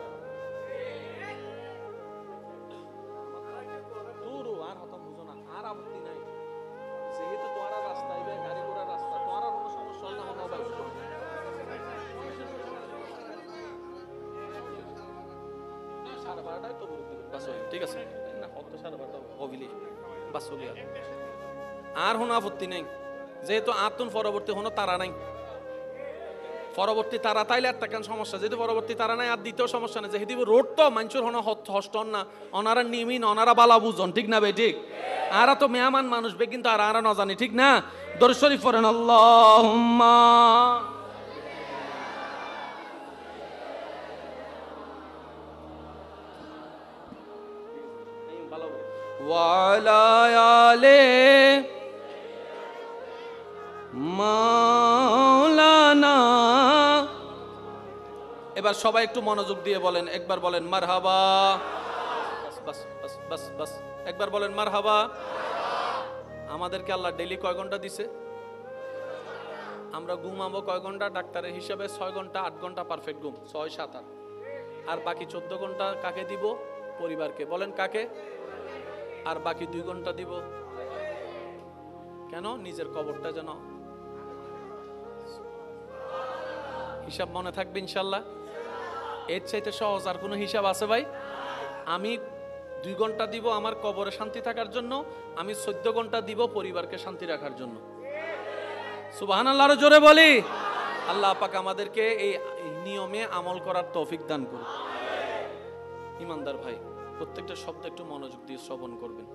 আর হতাম বুঝো না, আর আপত্তি নাই, যেহেতু তোমার রাস্তা গাড়ি ঘোড়ার রাস্তা, তোমার কোনো সমস্যা না হলো ভাই। সাড়ে 12টায় তো ঠিক আছে না, কত সাড়ে 12টা হবিলি বাস হলি আর কোনো আপত্তি নেই, যেহেতু আতুন পরবর্তী কোনো তারা নাই। পরবর্তী তারা তাইলে একটা কেন সমস্যা, যেহেতু পরবর্তী তারা নাই আর দ্বিতীয় সমস্যা নেই, যেহেতু রোড তো মানুষের হন হস্টন না, অনারা নিমিন অনারা বালা বুঝন, ঠিক না ভাই? ঠিক, আরা তো মেহমান মানুষ বে, কিন্তু আর আরা না জানি, ঠিক না? দরুদ শরীফ পড়েন আল্লাহুম্মা ওয়ালা আলে মাওলানা। এবার সবাই একটু মনোযোগ দিয়ে বলেন, একবার বলেন মারহাবা। বাস বাস বাস বাস, একবার বলেন মারহাবা। আমাদেরকে আল্লাহ ডেইলি কয় ঘন্টা দিছে? আমরা ঘুমাবো কয় ঘন্টা? ডাক্তারের হিসাবে 6 ঘন্টা 8 ঘন্টা পারফেক্ট ঘুম, 6 7 8, আর বাকি 14 ঘন্টা কাকে দিব? পরিবারকে। বলেন কাকে? আর বাকি 2 ঘন্টা দিব কেন? নিজের কবরটা যেন হিসাব মনে থাকবে ইনশাল্লাহ। এর চাইতে সহজ আর কোনো হিসাব আছে ভাই? আমি 2 ঘন্টা দিব আমার কবরে শান্তি থাকার জন্য, আমি 14 ঘন্টা দিব পরিবারকে শান্তি রাখার জন্য। সুবহানাল্লাহ, আরো জোরে বলি। আল্লাহ পাক আমাদেরকে এই নিয়মে আমল করার তৌফিক দান করুন। ইমানদার ভাই, প্রত্যেকটা শব্দ একটু মনোযোগ দিয়ে শ্রবণ করবেন।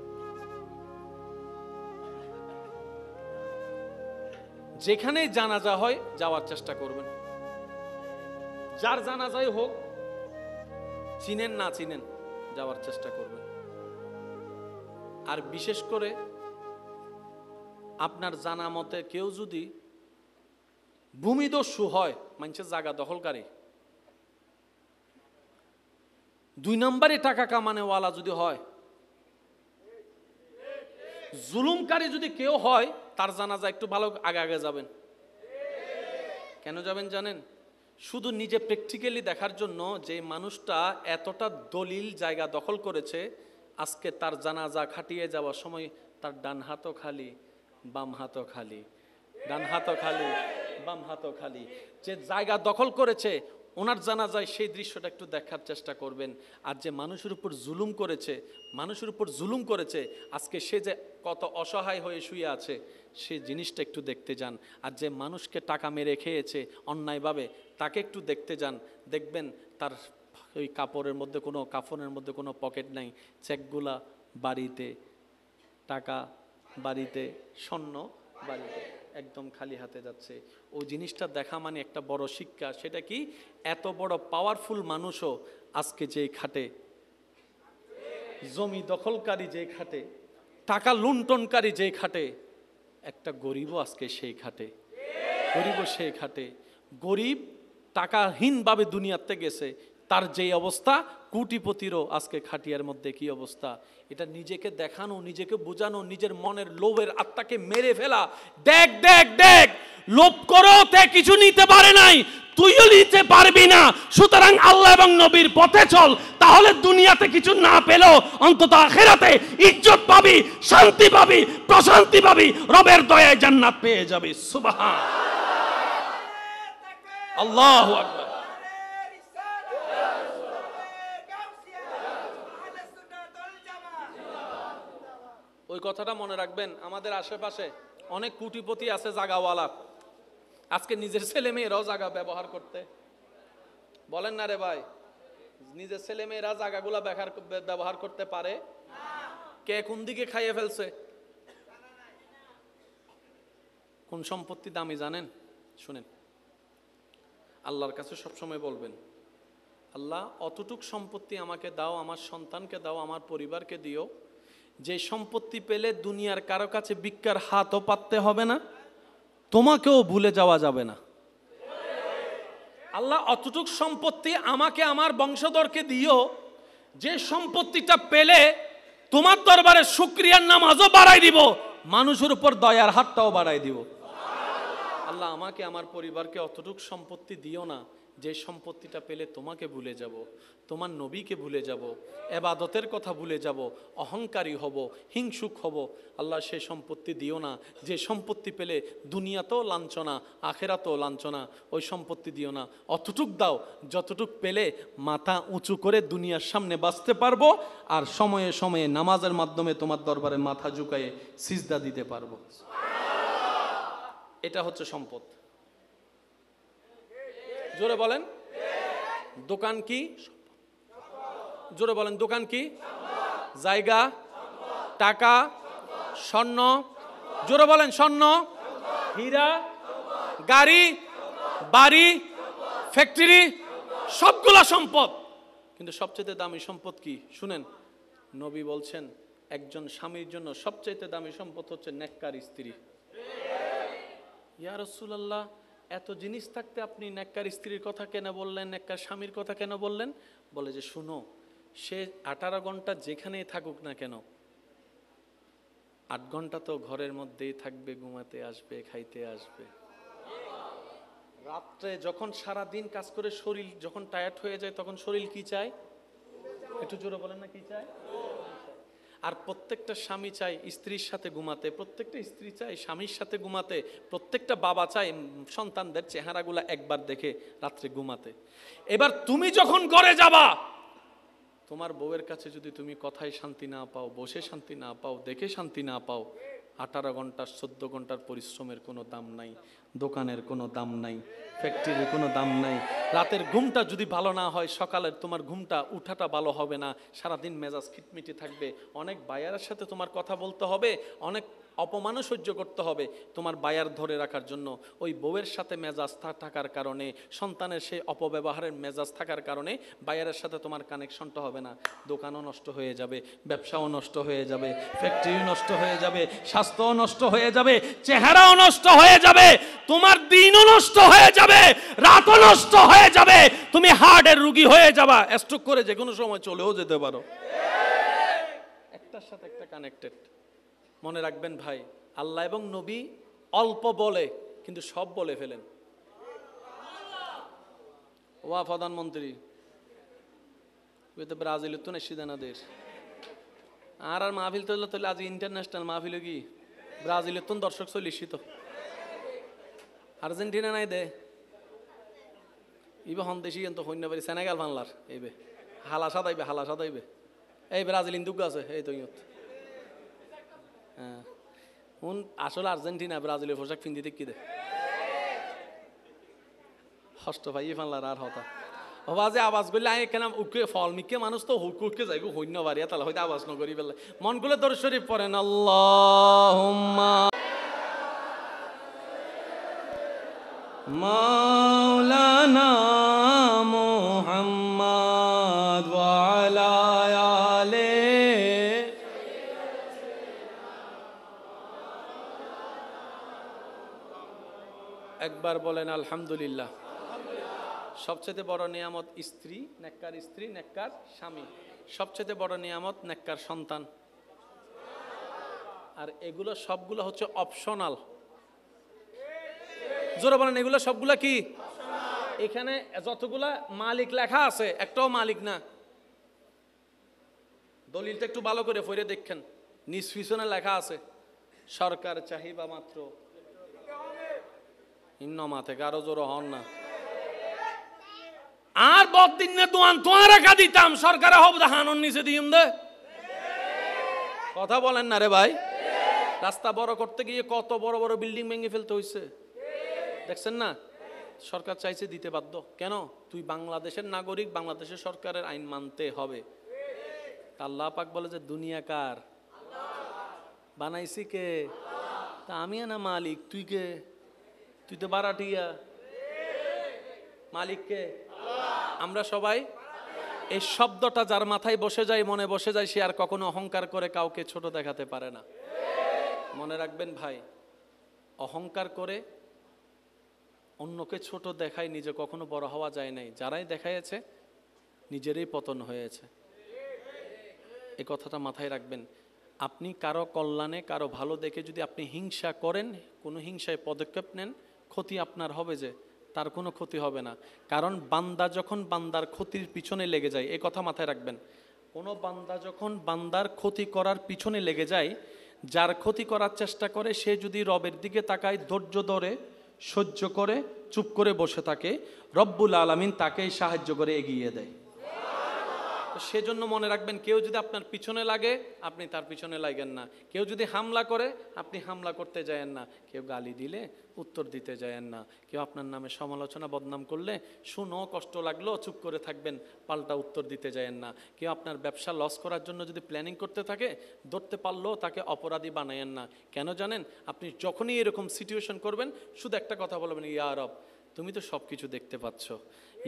যেখানেই জানাজা হয় যাওয়ার চেষ্টা করবেন, যার জানাজাই হোক, চিনেন না চিনেন, যাওয়ার চেষ্টা করবেন। আর বিশেষ করে আপনার জানা মতে কেউ যদি ভূমিদস্যু হয়, মানুষের জায়গা দখলকারী, 2 নম্বরে টাকা কামানেওয়ালা যদি হয়, জুলুমকারী যদি কেউ হয়, তার জানাজা একটু ভালো আগে আগে যাবেন। কেন যাবেন জানেন? শুধু নিজে প্র্যাকটিক্যালি দেখার জন্য যে মানুষটা এতটা দলিল জায়গা দখল করেছে, আজকে তার জানাজা খাটিয়ে যাওয়ার সময় তার ডান হাতও খালি, বাম হাতও খালি, ডান হাতও খালি, বাম হাতও খালি। যে জায়গা দখল করেছে ওনার জানাজায় সেই দৃশ্যটা একটু দেখার চেষ্টা করবেন। আর যে মানুষের উপর জুলুম করেছে, মানুষের উপর জুলুম করেছে, আজকে সে যে কত অসহায় হয়ে শুয়ে আছে সেই জিনিসটা একটু দেখতে যান। আর যে মানুষকে টাকা মেরে খেয়েছে অন্যায়ভাবে, তাকে একটু দেখতে যান। দেখবেন তার ওই কাপড়ের মধ্যে কোনো, কাফনের মধ্যে কোনো পকেট নাই, চেকগুলা বাড়িতে, টাকা বাড়িতে, স্বর্ণ বাড়িতে, একদম খালি হাতে যাচ্ছে। ও জিনিসটা দেখা মানে একটা বড় শিক্ষা। সেটা কি? এত বড় পাওয়ারফুল মানুষও আজকে যেই খাটে, জমি দখলকারী যেই খাটে, টাকা লুণ্ঠনকারী যেই খাটে, একটা গরিবও আজকে সেই খাটে, গরিবও সেই খাটে। গরিব টাকাহীনভাবে দুনিয়াতে গেছে, তার যেই অবস্থা, কোটিপতিরও আজকে খাটিয়ার মধ্যে কি অবস্থা। এটা নিজেকে দেখানো, নিজেকে বোঝানো, নিজের মনের লোভের আত্মাকে মেরে ফেলা। দেখ দেখ দেখ, লোভ করো তে কিছু নিতে পারে নাই, তুইও নিতে পারবি না। সুতরাং আল্লাহ এবং নবীর পথে চল, তাহলে দুনিয়াতে কিছু না পেলেও অন্তত আখিরাতে ইজ্জত পাবি, শান্তি পাবি, প্রশান্তি পাবি, রবের দয়ায় জান্নাত পেয়ে যাবি। সুবহান আল্লাহু আকবার। ওই কথাটা মনে রাখবেন। আমাদের আশেপাশে অনেক কোটিপতি আছে, জাগাওয়ালা, আজকে নিজের ছেলে মেয়েরাও জায়গা ব্যবহার করতে বলেন না রে ভাই। নিজের ছেলে মেয়েরা জায়গাগুলা ব্যবহার করতে পারে, কে কোন দিকে খাইয়ে ফেলছে। কোন সম্পত্তি দামি জানেন? শুনেন, আল্লাহর কাছে সবসময় বলবেন, আল্লাহ অতটুক সম্পত্তি আমাকে দাও, আমার সন্তানকে দাও, আমার পরিবারকে দিও, যে সম্পত্তি পেলে দুনিয়ার কারো কাছে ভিক্ষার হাতও পাততে হবে না, তোমাকেও ভুলে যাওয়া যাবে না। আল্লাহ অতটুক সম্পত্তি আমাকে আমার বংশধরকে দিও, যে সম্পত্তিটা পেলে তোমার দরবারে শুকরিয়ার নামাজও বাড়াই দিব, মানুষের উপর দয়ার হাতটাও বাড়াই দিব। আল্লাহ আমাকে আমার পরিবারকে অতটুক সম্পত্তি দিও না যে সম্পত্তিটা পেলে তোমাকে ভুলে যাব, তোমার নবীকে ভুলে যাব, এবাদতের কথা ভুলে যাব, অহংকারী হব, হিংসুক হব। আল্লাহ সে সম্পত্তি দিও না যে সম্পত্তি পেলে দুনিয়াতেও লাঞ্ছনা, আখেরাতেও লাঞ্ছনা। ওই সম্পত্তি দিও না, অতটুক দাও যতটুক পেলে মাথা উঁচু করে দুনিয়ার সামনে বাঁচতে পারবো, আর সময়ে সময়ে নামাজের মাধ্যমে তোমার দরবারে মাথা ঝুঁকায়ে সিজদা দিতে পারবো। এটা হচ্ছে সম্পদ। জোরে বলেন দোকান কি? জোরে বলেন দোকান কি? জায়গা, টাকা, স্বর্ণ। জোরে বলেন স্বর্ণ, হীরা, গাড়ি, বাড়ি, ফ্যাক্টরি, সবগুলা সম্পদ। কিন্তু সবচেয়ে দামি সম্পদ কি শুনেন? নবী বলছেন একজন স্বামীর জন্য সবচেয়ে দামি সম্পদ হচ্ছে নেককার স্ত্রী। ইয়া রাসূলুল্লাহ, এত জিনিস থাকতে আপনি নেককার স্ত্রীর কথা কেন বললেন, নেককার স্বামীর কথা কেন বললেন? বলে যে শুনো, সে 18 ঘন্টা যেখানেই থাকুক না কেন, 8 ঘন্টা তো ঘরের মধ্যেই থাকবে, ঘুমাতে আসবে, খাইতে আসবে। রাত্রে যখন সারা দিন কাজ করে শরীর যখন টায়ার্ড হয়ে যায়, তখন শরীর কি চায়? একটু জোরে বলেন না, কি চায়? আর প্রত্যেকটা স্বামী চায় স্ত্রীর সাথে ঘুমাতে, প্রত্যেকটা স্ত্রী চায় স্বামীর সাথে ঘুমাতে, প্রত্যেকটা বাবা চায় সন্তানদের চেহারাগুলা একবার দেখে রাত্রে ঘুমাতে। এবার তুমি যখন ঘরে যাবা, তোমার বউয়ের কাছে যদি তুমি কথায় শান্তি না পাও, বসে শান্তি না পাও, দেখে শান্তি না পাও, 18 ঘন্টার 14 ঘন্টার পরিশ্রমের কোনো দাম নাই, দোকানের কোনো দাম নাই, ফ্যাক্টরির কোনো দাম নাই। রাতের ঘুমটা যদি ভালো না হয়, সকালের তোমার ঘুমটা উঠাটা ভালো হবে না, সারাদিন মেজাজ খিটমিটে থাকবে, অনেক বায়ারের সাথে তোমার কথা বলতে হবে, অনেক অপমানও সহ্য করতে হবে তোমার বায়ার ধরে রাখার জন্য। ওই বউয়ের সাথে মেজাজ থাকার কারণে, সন্তানের সেই অপব্যবহারের মেজাজ থাকার কারণে বায়ারের সাথে তোমার কানেকশনটা হবে না। দোকানও নষ্ট হয়ে যাবে, ব্যবসাও নষ্ট হয়ে যাবে, ফ্যাক্টরিও নষ্ট হয়ে যাবে, স্বাস্থ্যও নষ্ট হয়ে যাবে, চেহারাও নষ্ট হয়ে যাবে, তোমার দিনও নষ্ট হয়ে যাবে, রাতও নষ্ট হয়ে যাবে, তুমি হার্টের রোগী হয়ে যাবা, স্ট্রোক করে যে কোনো সময় চলেও যেতে পারো। একটার সাথে একটা কানেক্টেড। মনে রাখবেন ভাই, আল্লাহ এবং নবী অল্প বলে কিন্তু সব বলে ফেলেন। ওয়া প্রধানমন্ত্রী ব্রাজিলের তো নেশি দেনাদের আর মাহফিল তো আজ ইন্টারন্যাশনাল মাহফিল কি ব্রাজিলের তো দর্শক চল্লিশই তো, আর্জেন্টিনা নাই দে ইবে হন দেশি তো হইনা পারি, সেনেগাল বাংলার এইবে হালা সাদাইবে, হালা সাদাইবে, এই ব্রাজিল ইন্দুক আছে এই তো ইয়ত। হ্যাঁ আসলে আর্জেন্টিনা ব্রাজিলের পোশাক পিন্দিতে কি দে হষ্ট ভাই ফানলার আর হতা বাজে আওয়াজ করলে আই কেন উকে ফল মিকে মানুষ তো হুকুকে যাইব হইন্য বাড়িয়া তাহলে হয়তো আওয়াজ নকরি ফেললে মন গুলো দরুদ শরীফ পড়েন আল্লাহুম্মা মাওলানা মুহাম্মদ ওয়া আলা আলি। একবার বলেন আলহামদুলিল্লাহ। সবচেয়ে বড় নিয়ামত স্ত্রী, নেককার স্ত্রী, নেককার স্বামী। সবচেয়ে বড় নিয়ামত নেককার সন্তান। আর এগুলো সবগুলো হচ্ছে অপশনাল। জোরে বলেন এগুলো সবগুলা কি? এখানে যতগুলা মালিক লেখা আছে একটাও মালিক না। দলিলটা একটু ভালো করে পড়ে দেখেন, নিজ পিছনে লেখা আছে সরকার চাহিবা মাত্র ইন্নমা থেকে আরো জোর হন না। আর বদিন না দোয়ান তোয়া রাখা দিতাম সরকারে হব হানন নিচে দিম দে। কথা বলেন না রে ভাই। রাস্তা বড় করতে গিয়ে কত বড় বড় বিল্ডিং ভেঙে ফেলতে হয়েছে দেখছেন না? সরকার চাইছে দিতে বাধ্য। কেন? তুই বাংলাদেশের নাগরিক, বাংলাদেশের সরকারের আইন মানতে হবে। আল্লাহ পাক বলে যে দুনিয়া কার? বানাইছি কে? তা আমি না মালিক, তুই কে? তুই তো বারাটিয়া। মালিক কে? আমরা সবাই এই শব্দটা যার মাথায় বসে যায়, মনে বসে যায়, সে আর কখনো অহংকার করে কাউকে ছোট দেখাতে পারে না। মনে রাখবেন ভাই, অহংকার করে অন্যকে ছোট দেখায় নিজে কখনো বড় হওয়া যায় নাই। যারাই দেখাইছে নিজেরই পতন হয়েছে। এই কথাটা মাথায় রাখবেন। আপনি কারো কল্যাণে, কারো ভালো দেখে যদি আপনি হিংসা করেন, কোনো হিংসায় পদক্ষেপ নেন, ক্ষতি আপনার হবে, যে তার কোনো ক্ষতি হবে না। কারণ বান্দা যখন বান্দার ক্ষতির পিছনে লেগে যায়, এই কথা মাথায় রাখবেন, কোনো বান্দা যখন বান্দার ক্ষতি করার পিছনে লেগে যায়, যার ক্ষতি করার চেষ্টা করে, সে যদি রবের দিকে তাকায়, ধৈর্য ধরে, সহ্য করে, চুপ করে বসে থাকে, রব্বুল আলামিন তাকেই সাহায্য করে এগিয়ে দেয়। সেজন্য মনে রাখবেন, কেউ যদি আপনার পিছনে লাগে, আপনি তার পিছনে লাগেন না। কেউ যদি হামলা করে, আপনি হামলা করতে যায়েন না। কেউ গালি দিলে উত্তর দিতে যায়েন না। কেউ আপনার নামে সমালোচনা, বদনাম করলে শুনো, কষ্ট লাগলো, চুপ করে থাকবেন, পাল্টা উত্তর দিতে যায়েন না। কেউ আপনার ব্যবসা লস করার জন্য যদি প্ল্যানিং করতে থাকে, ধরতে পারলেও তাকে অপরাধী বানায়েন না। কেন জানেন? আপনি যখনই এরকম সিচুয়েশন করবেন, শুধু একটা কথা বলবেন, ইয়া রব, তুমি তো সব কিছু দেখতে পাচ্ছ।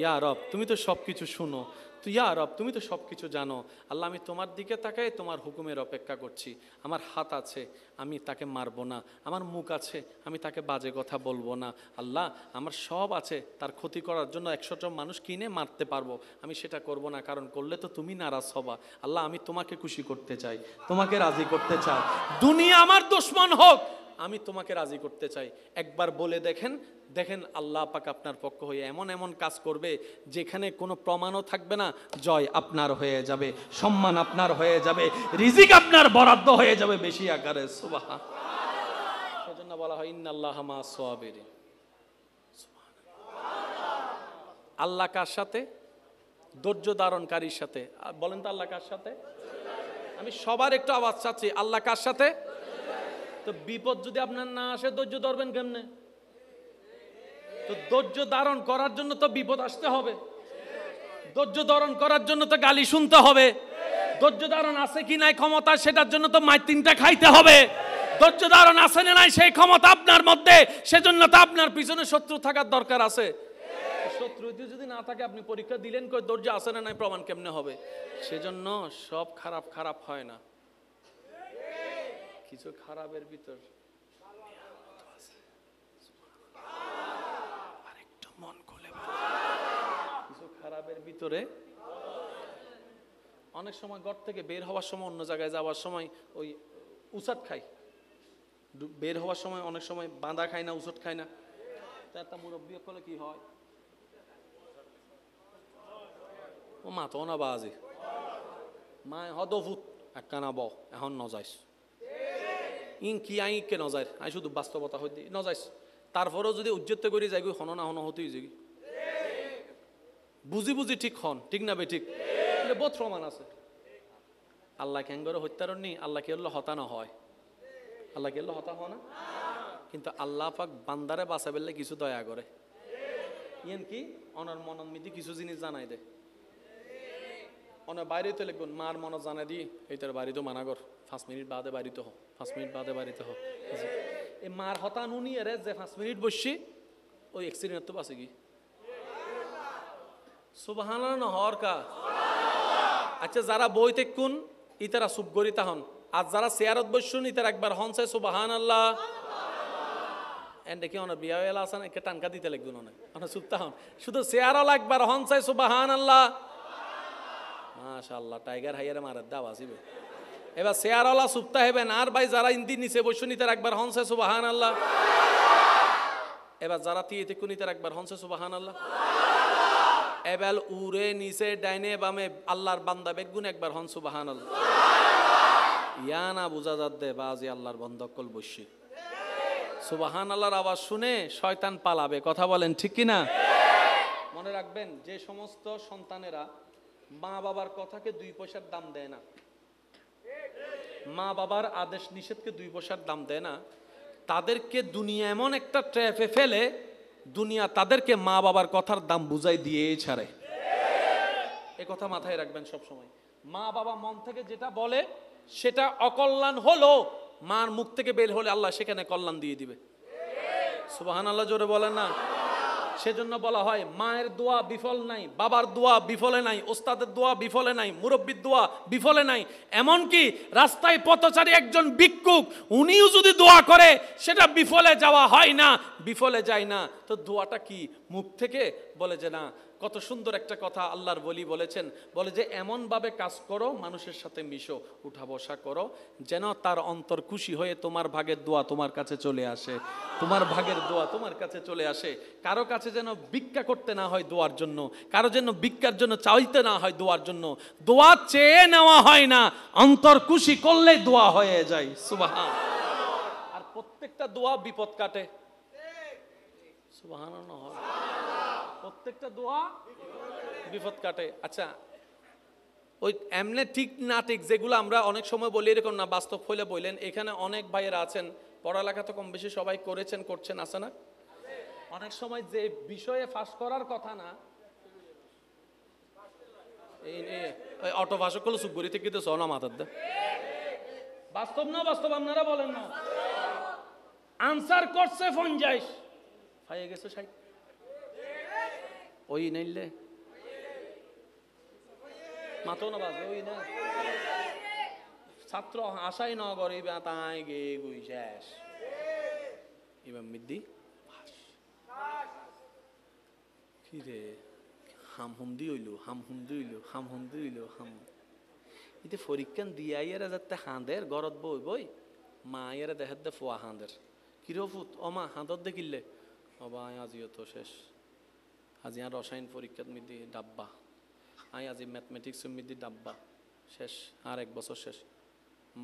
ইয়া রব, তুমি তো সব কিছু শুনো। তো ইয়া রব, তুমি তো সব কিছু জানো। আল্লাহ, আমি তোমার দিকে তাকাই, তোমার হুকুমের অপেক্ষা করছি। আমার হাত আছে, আমি তাকে মারবো না। আমার মুখ আছে, আমি তাকে বাজে কথা বলবো না। আল্লাহ, আমার সব আছে, তার ক্ষতি করার জন্য 100টা মানুষ কিনে মারতে পারবো, আমি সেটা করব না। কারণ করলে তো তুমি নারাজ হবা। আল্লাহ, আমি তোমাকে খুশি করতে চাই, তোমাকে রাজি করতে চাই। দুনিয়া আমার দুশমন হোক, আমি তোমাকে রাজি করতে চাই। একবার বলে দেখেন, দেখেন আল্লাহ পাক আপনার পক্ষ হয়ে এমন এমন কাজ করবে, যেখানে কোনো প্রমাণও থাকবে না। জয় আপনার হয়ে যাবে, সম্মান আপনার হয়ে যাবে, রিজিক আপনার বরাদ্দ হয়ে যাবে বেশি আকারে। সুবহান। সেজন্য বলা হয় ইন্নাল্লাহা মা'আস সাবিরিন। আল্লাহ কার সাথে? ধৈর্য ধারণকারীর সাথে। বলেন তো আল্লাহ কার সাথে? আমি সবার একটু আওয়াজ চাচ্ছি, আল্লাহ কার সাথে? তো বিপদ যদি আপনার না আসে, ধৈর্য ধরবেন কেমনে? তো ধৈর্য ধারণ করার জন্য তো বিপদ আসতে হবে। ধৈর্য ধারণ করার জন্য তো গালি শুনতে হবে। ধৈর্য ধারণ আছে কি নাই ক্ষমতা, সেটার জন্য তো মাইর 3টা খাইতে হবে। ধৈর্য ধারণ আছে না নাই সেই ক্ষমতা আপনার মধ্যে, সেজন্য তো আপনার পিছনে শত্রু থাকার দরকার আছে। শত্রু যদি না থাকে, আপনি পরীক্ষা দিলেন, কই ধৈর্য আছে না নাই প্রমাণ কেমনে হবে? সেজন্য সব খারাপ খারাপ হয় না, কিছু খারাপের ভিতর আরেকটু মন খুলে কিছু খারাপের ভিতরে। অনেক সময় ঘর থেকে বের হওয়ার সময়, অন্য জায়গায় যাওয়ার সময় ওই উসাট খাই। বের হওয়ার সময় অনেক সময় বাঁধা খায় না, উসট খায় না। তা মুরব্বী করলে কি হয়? ও মা তো না বাজে মা হদফুত একখানা ব এখন নজাইস ইন কি আই কে নজায়, আই শুধু বাস্তবতা হইতে নজাইস। তারপরেও যদি উজ্জত করে যাই, হন না হন হতেই যাই, বুঝি বুঝি ঠিক হন, ঠিক না বে ঠিক, বহুত প্রমাণ আছে। আল্লাহ ক্যাঙ্গরে হত্যার নি, আল্লাহ কে হতা না হয়, আল্লাহ কে হতা হয় না। কিন্তু আল্লাহ পাক বান্দারে বাঁচা বেললে কিছু দয়া করে, ইয়েন কি অনার মনন মিদি কিছু জিনিস জানাই দে। অনেক বাইরে তো লিখবেন, মার মন জানাই দি এইটার বাড়ি তো মানাগর 5 মিনিট বাদে বাড়িতে হোক, 5 মিনিট বাদে বাড়িতে হোক। এই মার হতা নুনি এর যে 5 মিনিট বসছি, ওই অ্যাক্সিডেন্ট তো বাঁচে কি সুবহানাল্লাহ না হর কা। আচ্ছা, যারা বইতে কোন ইতারা সুপ গরিতা হন, আর যারা চেয়ারত বসুন ইতার একবার হন চাই সুবহানাল্লাহ। এন্ড কি ওনা বিয়া এলা আসান একে টানকা দিতে লাগবে না, ওনা সুপ্তা হন, শুধু চেয়ারও একবার হন চাই সুবহানাল্লাহ। মাশাআল্লাহ, টাইগার হাইয়ারে মারার দাও আসিবে। এবার চেয়ারওয়ালা সুপ্তা হেবেন, আর ভাই যারা ইন্দি নিচে বসুন ইতার একবার হন চাই সুবহানাল্লাহ। এবার যারা তিয়েতে কোন ইতার একবার হন চাই সুবহানাল্লাহ। এবার উরে নিচে ডাইনে বামে আল্লাহর বান্দা বেগুন একবার হন সুবহানাল্লাহ। ইয়া না বুঝা যাত দে বাজি আল্লাহর বন্ধকল বসি। সুবহানাল্লাহর আওয়াজ শুনে শয়তান পালাবে, কথা বলেন ঠিক কিনা? মনে রাখবেন, যে সমস্ত সন্তানেরা মা বাবার কথাকে 2 পয়সার দাম দেয় না, মা বাবার আদেশ নিষেধকে 2 পয়সার দাম দেয় না, তাদেরকে দুনিয়া এমন একটা ট্র্যাপে ফেলে, দুনিয়া তাদেরকে মা বাবার কথার দাম বুঝাই দিয়ে ছাড়ে। এ কথা মাথায় রাখবেন সব সময়। মা বাবা মন থেকে যেটা বলে সেটা অকল্যাণ হলো, মার মুখ থেকে বের হলে আল্লাহ সেখানে কল্যাণ দিয়ে দিবে। সুবহানাল্লাহ জোরে বলেন না। সেজন্য বলা হয় মায়ের দোয়া বিফল নাই, বাবার দোয়া বিফলে নাই, ওস্তাদের দোয়া বিফলে নাই, মুরব্বির দোয়া বিফলে নাই। এমনকি রাস্তায় পথচারী একজন ভিক্ষুক, উনিও যদি দোয়া করে সেটা বিফলে যাওয়া হয় না, বিফলে যায় না। তো দোয়াটা কি মুখ থেকে বলে যে না। কত সুন্দর একটা কথা আল্লাহর ওলি বলেছেন, বলে যে এমনভাবে কাজ করো, মানুষের সাথে মিশো, উঠা বসা করো, যেন তার অন্তর খুশি হয়ে তোমার ভাগের দোয়া তোমার কাছে চলে আসে, তোমার ভাগের দোয়া তোমার কাছে চলে আসে। কারো কাছে যেন ভিক্ষা করতে না হয় দোয়ার জন্য, কারো যেন ভিক্ষার জন্য চাইতে না হয় দোয়ার জন্য। দোয়া চেয়ে নেওয়া হয় না, অন্তর খুশি করলেই দোয়া হয়ে যায়। সুবহান। আর প্রত্যেকটা দোয়া বিপদ কাটে। সুবহানাল্লাহ। প্রত্যেকটা দোয়া বিপদ কাটে। আচ্ছা, ওই এমনি ঠিক না ঠিক যেগুলো আমরা অনেক সময় বলি এরকম না, বাস্তব হইলে বললেন। এখানে অনেক ভাইয়েরা আছেন, পড়ালেখা তো কম বেশি সবাই করেছেন, করছেন, আছে না? অনেক সময় যে বিষয়ে ফাঁস করার কথা না, এই অটো ভাষক করলো সুগরি থেকে তো সনা মাথার দে বাস্তব না, বাস্তব আপনারা বলেন না। আনসার করছে 50 পাইয়ে গেছে 60, ওই নাইলে মাতো না বাজে ওই না। ছাত্র আশাই ন করে তাই গে গুই শেষ। এবার মিদ্দি কি রে হাম হুন্দি হইলো, হাম হুন্দি হইলো, হাম হুন্দি হইলো, হাম ইতে পরীক্ষা দিয়ে আইয়ারা যাতে হাঁদের গরত বই বই মা আইয়ারা দেখার দে ফোয়া হাঁদের কিরো ফুত ও মা হাঁদর দেখিলে ও বা আজিও তো শেষ। আজি আর রসায়ন পরীক্ষার মিদি ডাব্বা, আই আজি ম্যাথমেটিক্স মিদি ডাব্বা শেষ, আর 1 বছর শেষ।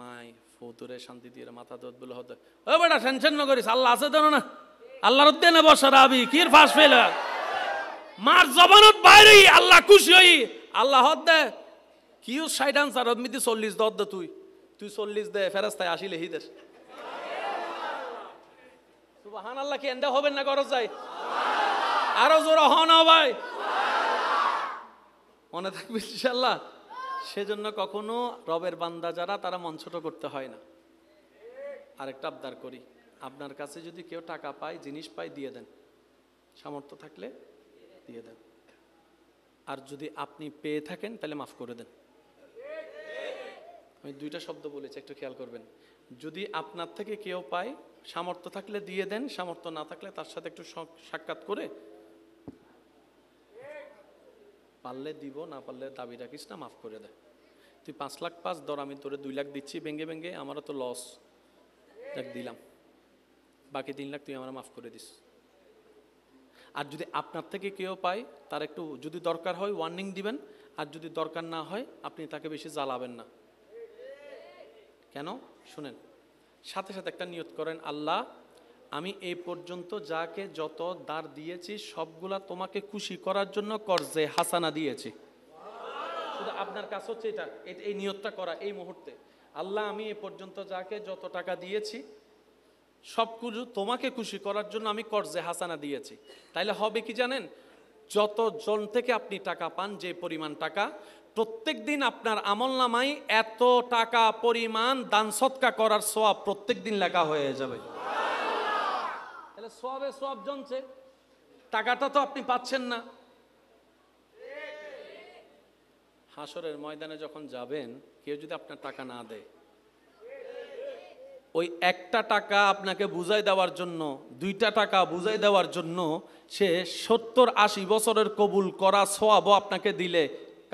মাই ফতুরে শান্তি দিয়ে মাথা দত বলে হতে ও বেটা টেনশন না করিস, আল্লাহ আছে জানো না, আল্লাহর উদ্দেনে বসা রাবি কির ফাঁস ফেলে মার জবানত বাইরে আল্লাহ খুশি হই আল্লাহ হদ দে কিউ 60 আনসার মিদি 40 দত দে, তুই 40 দে ফেরেশতায় 80 লিহিদের। সুবহানাল্লাহ। কি এন্ডা হবেন না গরজ যায় আরো জোরে হন ভাই, মনে থাকবে ইনশাআল্লাহ। সেজন্য কখনো রবের বান্দা যারা তারা মন ছোট করতে হয় না। আরেকটা আবদার করি, আপনার কাছে যদি কেউ টাকা পায়, জিনিস পায়, দিয়ে দেন, সামর্থ্য থাকলে দিয়ে দেন। আর যদি আপনি পেয়ে থাকেন তাহলে মাফ করে দেন। আমি 2টা শব্দ বলেছি, একটু খেয়াল করবেন। যদি আপনার থেকে কেউ পায়, সামর্থ্য থাকলে দিয়ে দেন, সামর্থ্য না থাকলে তার সাথে একটু সাক্ষাৎ করে পারলে দিব, না পারলে দাবি রাখিস না, মাফ করে দেয়। তুই 5 লাখ পাস, ধর আমি তোরে 2 লাখ দিচ্ছি ভেঙ্গে ভেঙ্গে, আমারও তো লস, দেখ দিলাম, বাকি 3 লাখ তুই আমার মাফ করে দিস। আর যদি আপনার থেকে কেউ পায়, তার একটু যদি দরকার হয় ওয়ার্নিং দিবেন, আর যদি দরকার না হয় আপনি তাকে বেশি জ্বালাবেন না। কেন শুনেন, সাথে সাথে একটা নিয়ত করেন, আল্লাহ আমি এই পর্যন্ত যাকে যত দার দিয়েছি সবগুলা তোমাকে খুশি করার জন্য কর্জে হাসানা দিয়েছি। শুধু আপনার কাজ হচ্ছে এটা, এই নিয়তটা করা এই মুহূর্তে, আল্লাহ আমি এ পর্যন্ত যাকে যত টাকা দিয়েছি সবকিছু তোমাকে খুশি করার জন্য আমি কর্জে হাসানা দিয়েছি। তাইলে হবে কি জানেন, যত জন থেকে আপনি টাকা পান, যে পরিমাণ টাকা, প্রত্যেক দিন আপনার আমলনামায় এত টাকা পরিমাণ দান সদকা করার সওয়াব প্রত্যেক দিন লেখা হয়ে যাবে। তাহলে সওয়াবে সওয়াব জমছে, টাকাটা তো আপনি পাচ্ছেন না। হাসরের ময়দানে যখন যাবেন, কেউ যদি আপনার টাকা না দেয়, ওই একটা টাকা আপনাকে বুঝাই দেওয়ার জন্য, 2টা টাকা বুঝাই দেওয়ার জন্য সে 70-80 বছরের কবুল করা সওয়াবও আপনাকে দিলে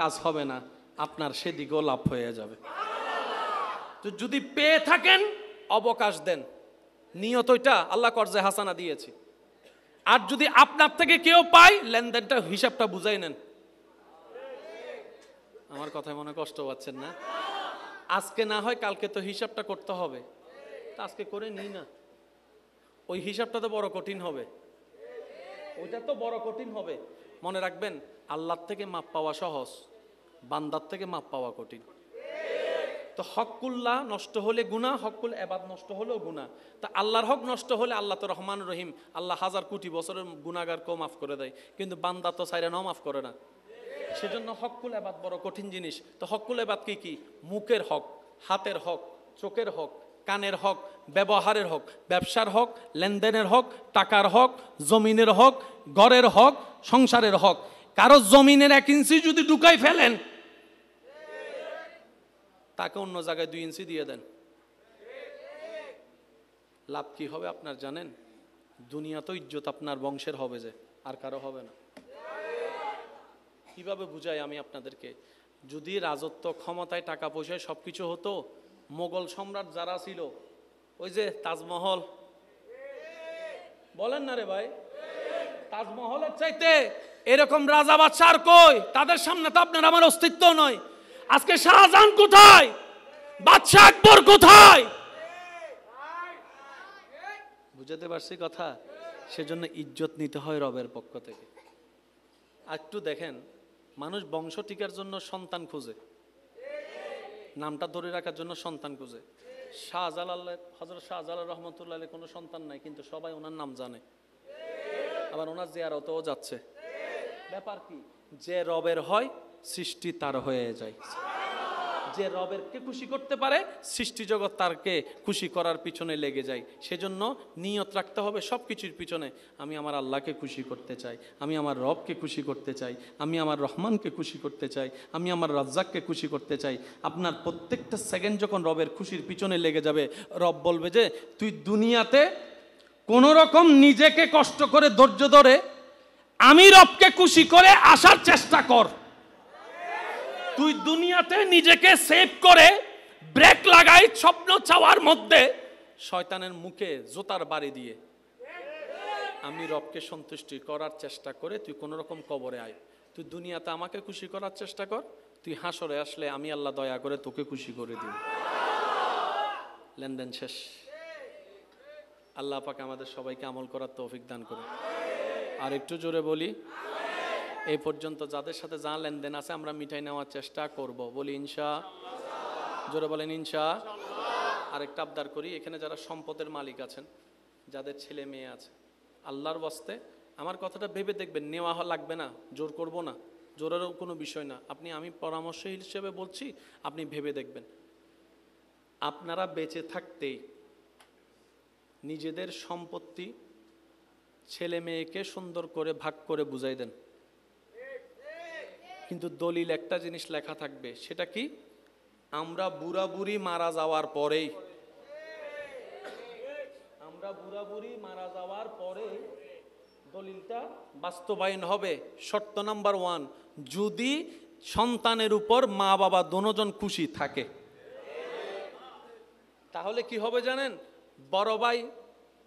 কাজ হবে না, আপনার সেদিকেও লাভ হয়ে যাবে। তো যদি পেয়ে থাকেন অবকাশ দেন, নিয়ত ওইটা আল্লাহ কর্জে হাসানা দিয়েছি। আর যদি আপনার থেকে কেউ পায়, লেনদেনটা হিসাবটা বুঝাই নেন। আমার কথায় মনে কষ্ট পাচ্ছেন না? আজকে না হয় কালকে তো হিসাবটা করতে হবে, আজকে করে নিই না, ওই হিসাবটা তো বড় কঠিন হবে, ওইটা তো বড় কঠিন হবে। মনে রাখবেন, আল্লাহর থেকে মাপ পাওয়া সহজ, বান্দার থেকে মাপ পাওয়া কঠিন। তো হকুল্লাহ নষ্ট হলে গুনাহ, হকুল এবাদ নষ্ট হলেও গুনাহ। তা আল্লাহর হক নষ্ট হলে আল্লাহ তো রহমান রহিম, আল্লাহ 1000 কোটি বছরের গুনাহগারকেও মাফ করে দেয়, কিন্তু বান্দা তো চাইরা নাও মাফ করে না। সেজন্য হকুল এবাদ বড় কঠিন জিনিস। তো হকুল এবাদ কি কি? মুখের হক, হাতের হক, চোখের হক, কানের হক, ব্যবহারের হক, ব্যবসার হক, লেনদেনের হক, টাকার হক, জমিনের হক, ঘরের হক, সংসারের হক। কারো জমিনের 1 ইঞ্চি যদি ঢুকাই ফেলেন, তাকে অন্য জায়গায় 2 ইঞ্চি দিয়ে দেন, লাভ কি হবে আপনার জানেন? দুনিয়া তো ইজ্জত আপনার বংশের হবে, যে আর কারো হবে না। কিভাবে বুঝাই আমি আপনাদেরকে? যদি রাজত্ব, ক্ষমতায়, টাকা পয়সায় সবকিছু হতো, মোগল সম্রাট যারা ছিল, ওই যে তাজমহল, বলেন না রে ভাই, তাজমহলের চাইতে এরকম রাজা বাদশা আর কই? তাদের সামনে তো আপনার আমার অস্তিত্ব নয়। আজকে শাহজাহান কোথায়? বাদশা আকবর কোথায়? বুঝাতে পারছি কথা? সেজন্য ইজ্জত নিতে হয় রবের পক্ষ থেকে। আর একটু দেখেন, মানুষ বংশ টিকার জন্য সন্তান খুঁজে, নামটা ধরে রাখার জন্য সন্তান খুঁজে। শাহজালাল, হযরত শাহজালাল রহমতুল্লাহ আলাইহি কোনো সন্তান নাই, কিন্তু সবাই ওনার নাম জানে, আবার ওনার জিয়ারতেও যাচ্ছে। ব্যাপার কি? যে রবের হয় সৃষ্টি তার হয়ে যায়। যে রবেরকে খুশি করতে পারে, সৃষ্টি জগৎ তারকে খুশি করার পিছনে লেগে যায়। সেজন্য নিয়ত রাখতে হবে সব কিছুর পিছনে, আমি আমার আল্লাহকে খুশি করতে চাই, আমি আমার রবকে খুশি করতে চাই, আমি আমার রহমানকে খুশি করতে চাই, আমি আমার রাজ্জাককে খুশি করতে চাই। আপনার প্রত্যেকটা সেকেন্ড যখন রবের খুশির পিছনে লেগে যাবে, রব বলবে যে তুই দুনিয়াতে কোনো রকম নিজেকে কষ্ট করে ধৈর্য ধরে আমি রবকে খুশি করে আসার চেষ্টা কর। তুই দুনিয়াতে নিজেকে সেভ করে ব্রেক লাগাই স্বপ্ন চাওয়ার মধ্যে শয়তানের মুখে জোতার বাড়ি দিয়ে আমি রবকে সন্তুষ্টি করার চেষ্টা করে তুই কোন রকম কবরে আয়। তুই দুনিয়াতে আমাকে খুশি করার চেষ্টা কর, তুই হাসরে আসলে আমি আল্লাহ দয়া করে তোকে খুশি করে দিই। লেনদেন শেষ। আল্লাহ পাক আমাদের সবাইকে আমল করার তৌফিক দান করে। আর একটু জোরে বলি, এই পর্যন্ত যাদের সাথে যা লেনদেন আছে আমরা মিটাই নেওয়ার চেষ্টা করব। বলি ইনশাআল্লাহ। জোরে বলেন ইনশাআল্লাহ। আরেকটা আবদার করি, এখানে যারা সম্পদের মালিক আছেন, যাদের ছেলে মেয়ে আছে, আল্লাহর ওয়াস্তে আমার কথাটা ভেবে দেখবেন, নেওয়া লাগবে না, জোর করব না, জোরেরও কোনো বিষয় না। আমি পরামর্শ হিসেবে বলছি, আপনি ভেবে দেখবেন। আপনারা বেঁচে থাকতেই নিজেদের সম্পত্তি ছেলে মেয়েকে সুন্দর করে ভাগ করে বুঝাই দেন, কিন্তু দলিল একটা জিনিস লেখা থাকবে, সেটা কি? আমরা বুড়া বুড়ি মারা যাওয়ার পরেই, আমরা বুড়া বুড়ি মারা যাওয়ার পরে দলিলটা বাস্তবায়ন হবে। শর্ত নাম্বার 1, যদি সন্তানের উপর মা বাবা দুজন খুশি থাকে, তাহলে কি হবে জানেন? বড় ভাই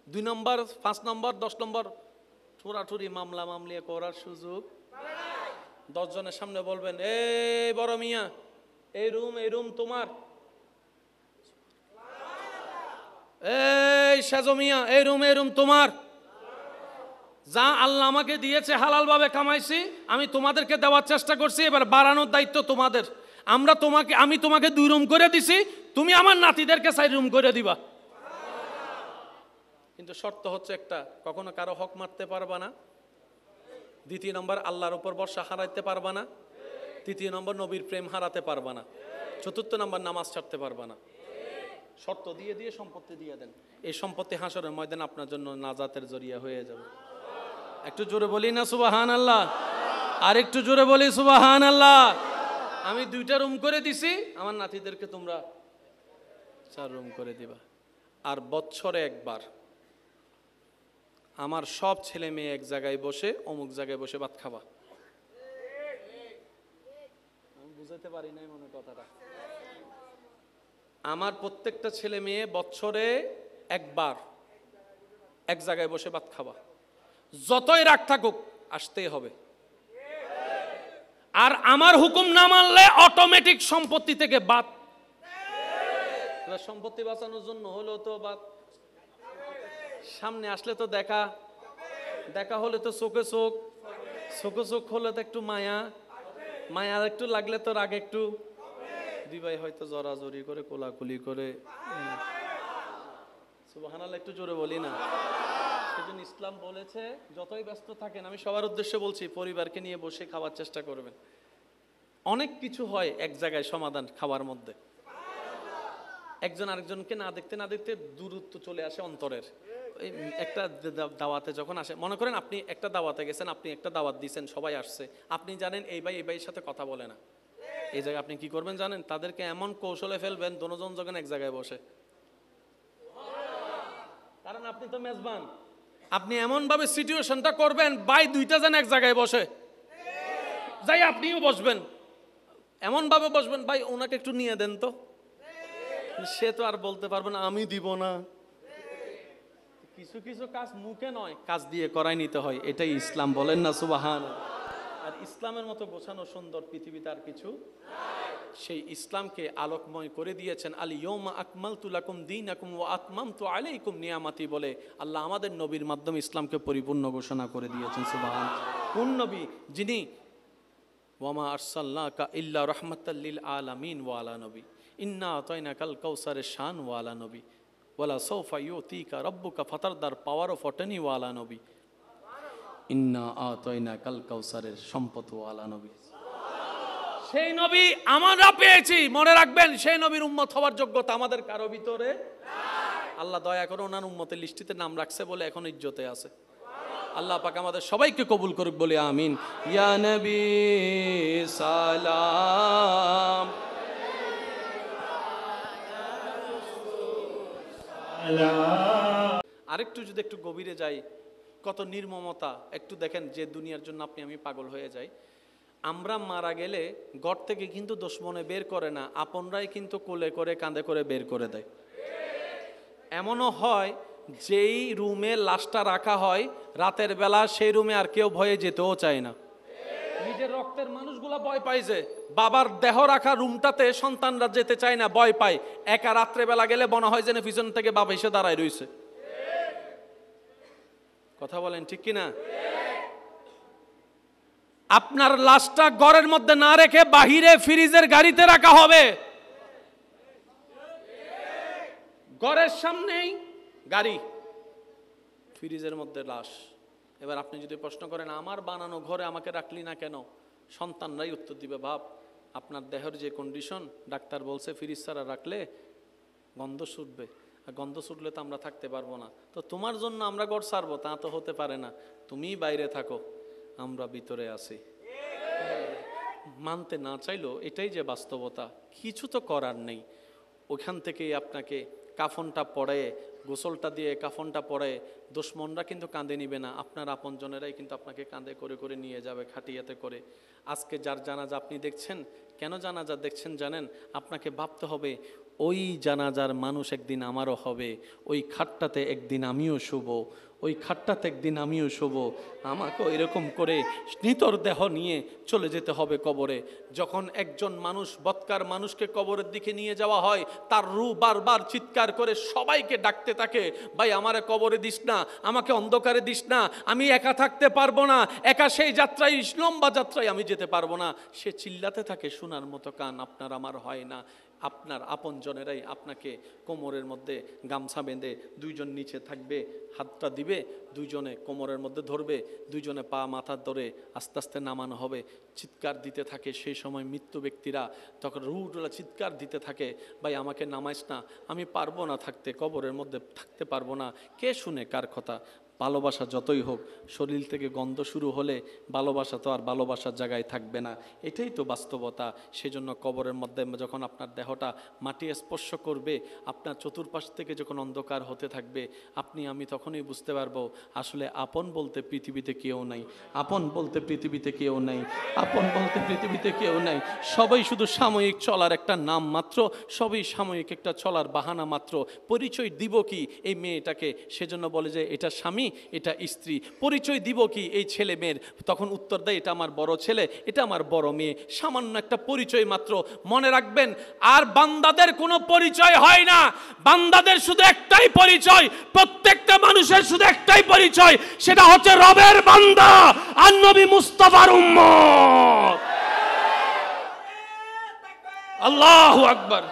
2 নম্বর, 5 নম্বর, 10 নম্বর ঠুরাঠুরি মামলা মামলিয়া করার সুযোগ। 10 জনের সামনে বলবেন, এই বড় মিয়া, এই রুম তোমার, এই সাজো মিয়া, এই রুম তোমার। যা আল্লাহ আমাকে দিয়েছে হালাল ভাবে কামাইছি, আমি তোমাদেরকে দেওয়ার চেষ্টা করছি, এবার বাড়ানোর দায়িত্ব তোমাদের। আমি তোমাকে 2 রুম করে দিছি, তুমি আমার নাতিদেরকে 4 রুম করে দিবা। কিন্তু শর্ত হচ্ছে একটা, কখনো কারো হক মারতে পারবা না। 2 নম্বর, আল্লাহর উপর ভরসা হারাইতে পারবা না। 3 নম্বর, নবীর প্রেম হারাতে পারবা না। 4 নম্বর, নামাজ ছাড়তে পারবা না। শর্ত দিয়ে দিয়ে সম্পত্তি দিয়ে দেন, এই সম্পত্তি হাসরের ময়দানে আপনার জন্য নাজাতের জরিয়া হয়ে যাবে। একটু জোরে বলি না সুবহানাল্লাহ? আর একটু জোরে বলি সুবহানাল্লাহ। আমি 2টা রুম করে দিছি, আমার নাতিদেরকে তোমরা 4 রুম করে দিবা। আর বছরে একবার আমার সব ছেলে মেয়ে এক জায়গায় বসে অমুক জায়গায় বসে ভাত খাবা। আমি বুঝাতে পারি নাই মনে কথাটা। আমার প্রত্যেকটা ছেলে মেয়ে বছরে একবার এক জায়গায় বসে ভাত খাবা। যতই রাগ থাকুক আসতেই হবে। আর আমার হুকুম না মানলে অটোমেটিক সম্পত্তি থেকে বাদ। সম্পত্তি বাঁচানোর জন্য হলো তো বাদ, সামনে আসলে তো দেখা, দেখা হলে তো চোখে চোখ হলে তো একটু মায়া একটু লাগলে তো রাগ একটু, 2 ভাই হয়তো জড়াজড়ি করে কোলাকুলি করে। সুবহানাল্লাহ, একটু জোরে বলি না? সেজন্য ইসলাম বলেছে যতই ব্যস্ত থাকেন, আমি সবার উদ্দেশ্যে বলছি, পরিবারকে নিয়ে বসে খাওয়ার চেষ্টা করবেন। অনেক কিছু হয় এক জায়গায় সমাধান খাওয়ার মধ্যে। একজন আরেকজনকে না দেখতে না দেখতে দূরত্ব চলে আসে অন্তরের। এই একটা দাওয়াতে যখন আসে, মনে করেন আপনি একটা দাওয়াতে গেছেন, আপনি একটা দাওয়াত দিয়েছেন, সবাই আসছে, আপনি জানেন এই ভাই এই ভাইয়ের সাথে কথা বলে না, এই জায়গায় আপনি কি করবেন জানেন? তাদেরকে এমন কৌশলে ফেলবেন দুজন যখন এক জায়গায় বসে, কারণ আপনি তো মেজবান, আপনি এমন ভাবে সিচুয়েশনটা করবেন ভাই দুইটা যেন এক জায়গায় বসে, যাই আপনিও বসবেন, এমন ভাবে বসবেন ভাই ওনাকে একটু নিয়ে দেন তো, সে তো আর বলতে পারবে না আমি দিব না। কিছু কিছু কাজ মুখে নয় কাজ দিয়ে করাই নিতে হয়, এটাই ইসলাম, বলেন না সুবহান। আর ইসলামের মতো গোছানো সুন্দর পৃথিবীতে আর কিছু, সেই ইসলামকে আলোকময় করে দিয়েছেন। আল ইয়াউমা আকমালতু লাকুম দীনাকুম ওয়া আতমামতু আলাইকুম নিয়ামাতি বলে আল্লাহ আমাদের নবীর মাধ্যমে ইসলামকে পরিপূর্ণ ঘোষণা করে দিয়েছেন। সুবহান। কোন নবী? যিনি ওয়ামা আরসালনাকা ইল্লা রাহমাতাল লিল আলামিন ওয়া আলা নবী ইন্না আতাইনাকাল কাউসারের শান ওয়া আলা নবী ওয়ালা সাউফা ইউতিকা রাব্বুকা ফাতারদার পাওয়ার অফ অটনি ওয়া আলা নবী ইন্না আতাইনাকাল কাউসারের সম্পদ ওয়া আলা নবী। সেই নবী আমরা পেয়েছি, মনে রাখবেন সেই নবীর উম্মত হওয়ার যোগ্যতা আমাদের কারো ভিতরে নাই। আল্লাহ দয়া করে ওনার উম্মতের লিস্টিতে নাম রাখছে বলে এখন ইজ্জতে আছে। আল্লাহ পাক আমাদের সবাইকে কবুল করুক বলে আমিন। ইয়া নবী সালাম। আরেকটু যদি একটু গভীরে যাই, কত নির্মমতা একটু দেখেন, যে দুনিয়ার জন্য আপনি আমি পাগল হয়ে যাই। আমরা মারা গেলে ঘর থেকে কিন্তু দুশমনে বের করে না, আপনরাই কিন্তু কোলে করে কাঁধে করে বের করে দেয়। এমনও হয় যেই রুমে লাশটা রাখা হয় রাতের বেলা, সেই রুমে আর কেউ ভয়ে যেতেও চায় না। নিজের রক্তের মানুষগুলা ভয় পায় যে বাবার দেহ রাখা রুমটাতে সন্তানরা যেতে চায় না, ভয় পায়। একা রাত্রে বেলা গেলে মনে হয় যেন পিছন থেকে বাবা এসে দাঁড়ায় রয়েছে। কথা বলেন ঠিক কিনা? আপনার লাশটা ঘরের মধ্যে না রেখে বাহিরে ফ্রিজের গাড়িতে রাখা হবে, ঘরের সামনেই গাড়ি, ফ্রিজের মধ্যে লাশ। এবার আপনি যদি প্রশ্ন করেন আমার বানানো ঘরে আমাকে রাখলি না কেন, সন্তানরাই উত্তর দিবে ভাব আপনার দেহের যে কন্ডিশন, ডাক্তার বলছে ফ্রিজ ছাড়া রাখলে গন্ধ ছুটবে, আর গন্ধ ছুটলে তো আমরা থাকতে পারবো না, তো তোমার জন্য আমরা ঘর ছাড়বো তা তো হতে পারে না, তুমিই বাইরে থাকো আমরা ভিতরে আছি। মানতে না চাইলেও এটাই যে বাস্তবতা, কিছু তো করার নেই। ওখান থেকেই আপনাকে কাফনটা পরে, গোসলটা দিয়ে কাফনটা পরে, দুশমনরা কিন্তু কাঁধে নিবে না, আপনার আপনজনেরাই কিন্তু আপনাকে কাঁধে করে করে নিয়ে যাবে খাটিয়াতে করে। আজকে যার জানাজা আপনি দেখছেন, কেন জানাজা দেখছেন জানেন? আপনাকে ভাবতে হবে ওই জানাজার মানুষ একদিন আমারও হবে, ওই খাটটাতে একদিন আমিও শুব, ওই খাটটাতে একদিন আমিও শুব, আমাকেও এরকম করে নিতর দেহ নিয়ে চলে যেতে হবে কবরে। যখন একজন মানুষ বৎকার মানুষকে কবরের দিকে নিয়ে যাওয়া হয়, তার রূহ বারবার চিৎকার করে সবাইকে ডাকতে থাকে, ভাই আমারে কবরে দিস না, আমাকে অন্ধকারে দিস না, আমি একা থাকতে পারবো না, একা সেই যাত্রায় লম্বা যাত্রায় আমি যেতে পারবো না। সে চিল্লাতে থাকে, শোনার মতো কান আপনার আমার হয় না। আপনার আপনজনেরাই আপনাকে কোমরের মধ্যে গামছা বেঁধে দুইজন নিচে থাকবে, হাতটা দিবে, দুইজনে কোমরের মধ্যে ধরবে, দুইজনে পা মাথা ধরে আস্তে আস্তে নামানো হবে। চিৎকার দিতে থাকে সেই সময় মৃত্যু ব্যক্তিরা, তখন রুহগুলো চিৎকার দিতে থাকে, ভাই আমাকে নামাইস না, আমি পারবো না থাকতে, কবরের মধ্যে থাকতে পারবো না। কে শুনে কার কথা? ভালোবাসা যতই হোক, শরীর থেকে গন্ধ শুরু হলে ভালোবাসা তো আর ভালোবাসার জায়গায় থাকবে না, এটাই তো বাস্তবতা। সেজন্য কবরের মধ্যে যখন আপনার দেহটা মাটি স্পর্শ করবে, আপনার চতুর্পাশ থেকে যখন অন্ধকার হতে থাকবে, আপনি আমি তখনই বুঝতে পারবো আসলে আপন বলতে পৃথিবীতে কেউ নাই, আপন বলতে পৃথিবীতে কেউ নাই, আপন বলতে পৃথিবীতে কেউ নাই। সবাই শুধু সাময়িক চলার একটা নাম মাত্র, সবই সাময়িক একটা চলার বাহানা মাত্র। পরিচয় দিব কি এই মেয়েটাকে? সেজন্য বলে যে এটা স্বামী, এটা স্ত্রী। পরিচয় দিব কি এই ছেলে মেয়ের? তখন উত্তর দেয় এটা আমার বড় ছেলে, এটা আমার বড় মেয়ে। সামান্য একটা পরিচয় মাত্র। মনে রাখবেন, আর বান্দাদের কোনো পরিচয় হয় না, বান্দাদের শুধু একটাই পরিচয়, প্রত্যেকটা মানুষের শুধু একটাই পরিচয়, সেটা হচ্ছে রবের বান্দা আর নবী মুস্তাফার উম্মত। আল্লাহু আকবার।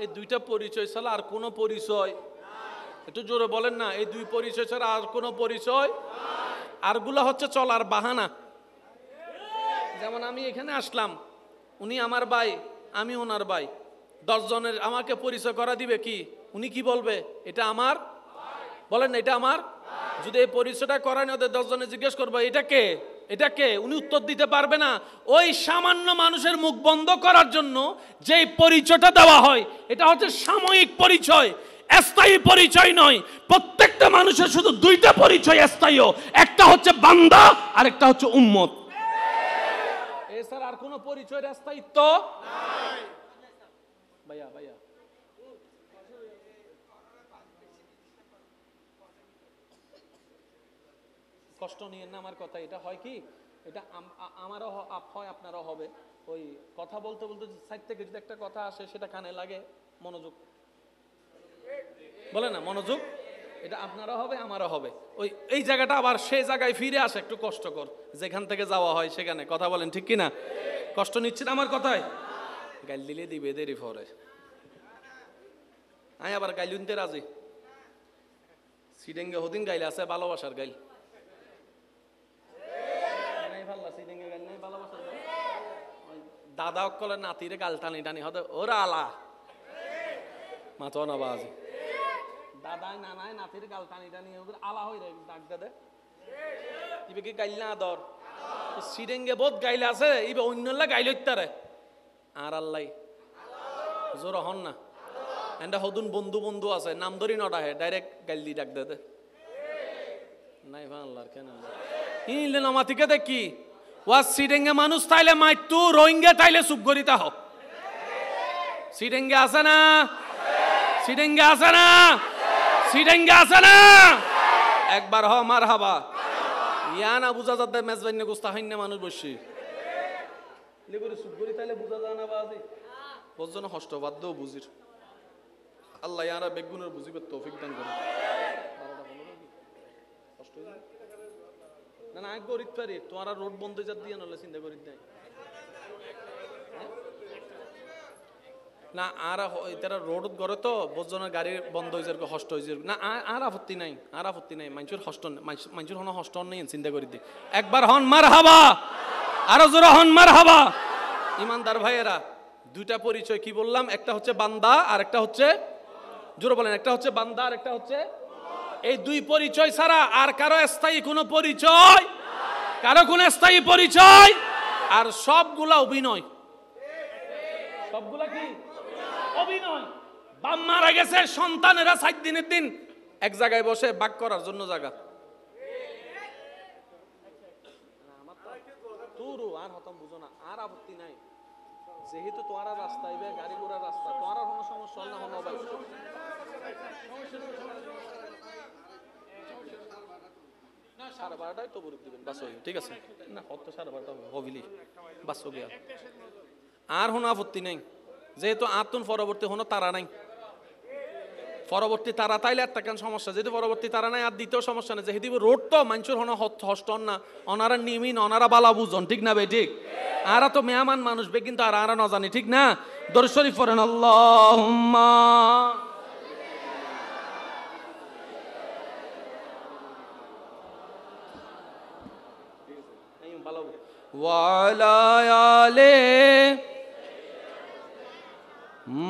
এই দুইটা পরিচয় ছাড়া আর কোনো পরিচয়, একটু জোরে বলেন না, এই দুই পরিচয় ছাড়া আর কোনো পরিচয়, আরগুলা হচ্ছে চলার বাহানা। যেমন আমি এখানে আসলাম, উনি আমার ভাই, আমি ওনার ভাই, 10 জনের আমাকে পরিচয় করা দিবে কি? উনি কি বলবে? এটা আমার, বলেন না এটা আমার। যদি এই পরিচয়টা করায় না, ওদের 10 জনে জিজ্ঞেস করবো এটা কে, এটা কে, উনি উত্তর দিতে পারবে না। ওই সামান্য মানুষের মুখ বন্ধ করার জন্য যেই পরিচয়টা দেওয়া হয়, এটা হচ্ছে সাময়িক পরিচয়, স্থায়ী পরিচয় নয়। প্রত্যেকটা মানুষের শুধু 2টা পরিচয় স্থায়ী, একটা হচ্ছে বান্দা আর একটা হচ্ছে উম্মত। এছাড়া আর কোনো পরিচয়ের স্থায়িত্ব নাই। ভাইয়া ভাইয়া কষ্ট নিয়েন না আমার কথা। এটা হয় কি, এটা আমারও হয়, আপনারও হবে। ওই কথা বলতে বলতে সাইড থেকে যদি একটা কথা আসে, সেটা কানে লাগে, মনোযোগ বলে না, মনোযোগ, এটা আপনারও হবে, আমারও হবে। ওই এই জায়গাটা আবার সেই জায়গায় ফিরে আসে একটু কষ্টকর, যেখান থেকে যাওয়া হয় সেখানে। কথা বলেন ঠিক কিনা? কষ্ট নিচ্ছেন আমার কথায়? গাইল দিলে দিবে দেরি পরে, আমি আবার গাইল উনতে রাজি। সিডেঙ্গে হদিন গাইলে আছে ভালোবাসার গাইল, দাদা অক্কলের নাতিরে গাল টানি টানি হতে ওরা আলা মাথা না বাজে, দাদাই নানায় নাতির গাল টানি টানি ওদের আলা হই রে ডাক দে ইবে কি গাইল না আদর। সিডেঙ্গে বহুত গাইলে আছে, ইবে অন্যলা গাইল ইত্তারে আর আল্লাহ জোর হন না। এন্ডা হদুন বন্ধু বন্ধু আছে, নাম ধরি নটা হে ডাইরেক্ট গাইল দি ডাক দে নাই ভাই আল্লাহর কেন ইলে নামাতিকে দেখি ওয়াজ সিডেঙ্গে মানুষ তাইলে মাইতু, রোহিঙ্গা তাইলে সুবগরিতা হোক। সিডেঙ্গে আছে না? সিডেঙ্গে আছে না? সিডেঙ্গে আছে না? একবার হ মারহাবা। ইয়া না বুঝা যাতে মেজবাইনে গোস্তা হইনা মানুষ বসি লেগুরে সুবগরি তাইলে বুঝা যায় না বাজি বজন হষ্ট বাদ দাও বুঝির। আল্লাহ ইয়ারা বেগুনের বুঝিবার তৌফিক দান করুন। কষ্ট হই না না আগ গরিত পারি তোরা রোড বন্ধ যা দিয়ে নলে চিন্তা করিত নাই না। আর তারা রোড করে তো বজনের গাড়ি বন্ধ হয়ে যাবে, হষ্ট হয়ে যাবে না। আর আপত্তি নাই, আর আপত্তি নাই। মানুষের হষ্ট, মানুষের হন হষ্ট নেই, চিন্তা করি দি। একবার হন মার হাবা, আরো জোরে হন মার হাবা। ইমানদার ভাইয়েরা, 2টা পরিচয় কি বললাম? একটা হচ্ছে বান্দা আর একটা হচ্ছে, জোরে বলেন, একটা হচ্ছে বান্দা আর একটা হচ্ছে। এই 2 পরিচয় ছাড়া আর কারো স্থায়ী কোনো পরিচয়, কারো কোনো স্থায়ী পরিচয়, আর সবগুলা অভিনয়। সবগুলা কি অভিনয়। বাপ মারা গেছে, সন্তানেরা 7 দিনের দিন এক জায়গায় বসে বাক করার জন্য জায়গা। তুরু আর হতম বুঝো না, আর আপত্তি নাই। যেহেতু তোমার রাস্তা ইবে গাড়ি ঘোড়ার রাস্তা, তোমার কোনো সমস্যা না হলো ভাই। না 12:30টায় তো বরুদ দিবেন বাস হই, ঠিক আছে না? হত 12:30টা হবিলি বাস হয়ে গেল। আর কোনো আপত্তি নাই, যেহেতু আতুন পরবর্তী কোনো তারা নাই। পরবর্তী তারা তাইলে একটা কেন সমস্যা, যেহেতু পরবর্তী তারা নাই আর দ্বিতীয় সমস্যা নেই। যেহেতু রোড তো মানুষের হন হস্টন না, অনারা নিমিন, অনারা বালা বুঝন, ঠিক না ভাই? ঠিক। আরা তো মেহমান মানুষ বে, কিন্তু আর আরা না জানি, ঠিক না? দরুদ শরীফ পড়েন আল্লাহুম্মা ওয়ালা আলে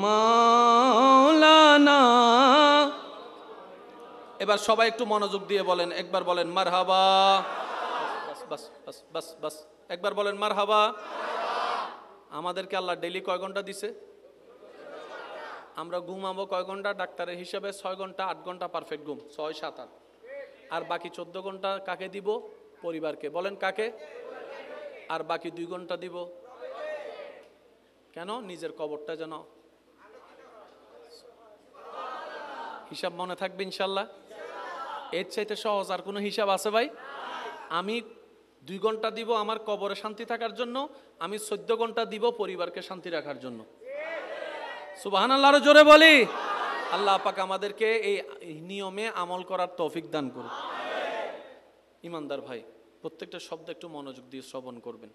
মাওলানা। এবার সবাই একটু মনোযোগ দিয়ে বলেন, একবার বলেন মারহাবা। বাস বাস বাস বাস, একবার বলেন মারহাবা। আমাদেরকে আল্লাহ ডেইলি কয় ঘন্টা দিছে? আমরা ঘুমাবো কয় ঘন্টা? ডাক্তারের হিসাবে 6 ঘন্টা 8 ঘন্টা পারফেক্ট ঘুম, 6 7 8। আর বাকি 14 ঘন্টা কাকে দিব? পরিবারকে। বলেন কাকে? আর বাকি 2 ঘন্টা দিব কেন? নিজের কবরটা যেন হিসাব মনে থাকবে ইনশাল্লাহ। এর চাইতে সহজ আর কোনো হিসাব আছে ভাই? আমি 2 ঘন্টা দিব আমার কবরে শান্তি থাকার জন্য, আমি 14 ঘন্টা দিব পরিবারকে শান্তি রাখার জন্য। সুবহানাল্লাহর জোরে বলি। আল্লাহ পাক আমাদেরকে এই নিয়মে আমল করার তৌফিক দান করুন। ইমানদার ভাই, প্রত্যেকটা শব্দ একটু মনোযোগ দিয়ে শ্রবণ করবেন।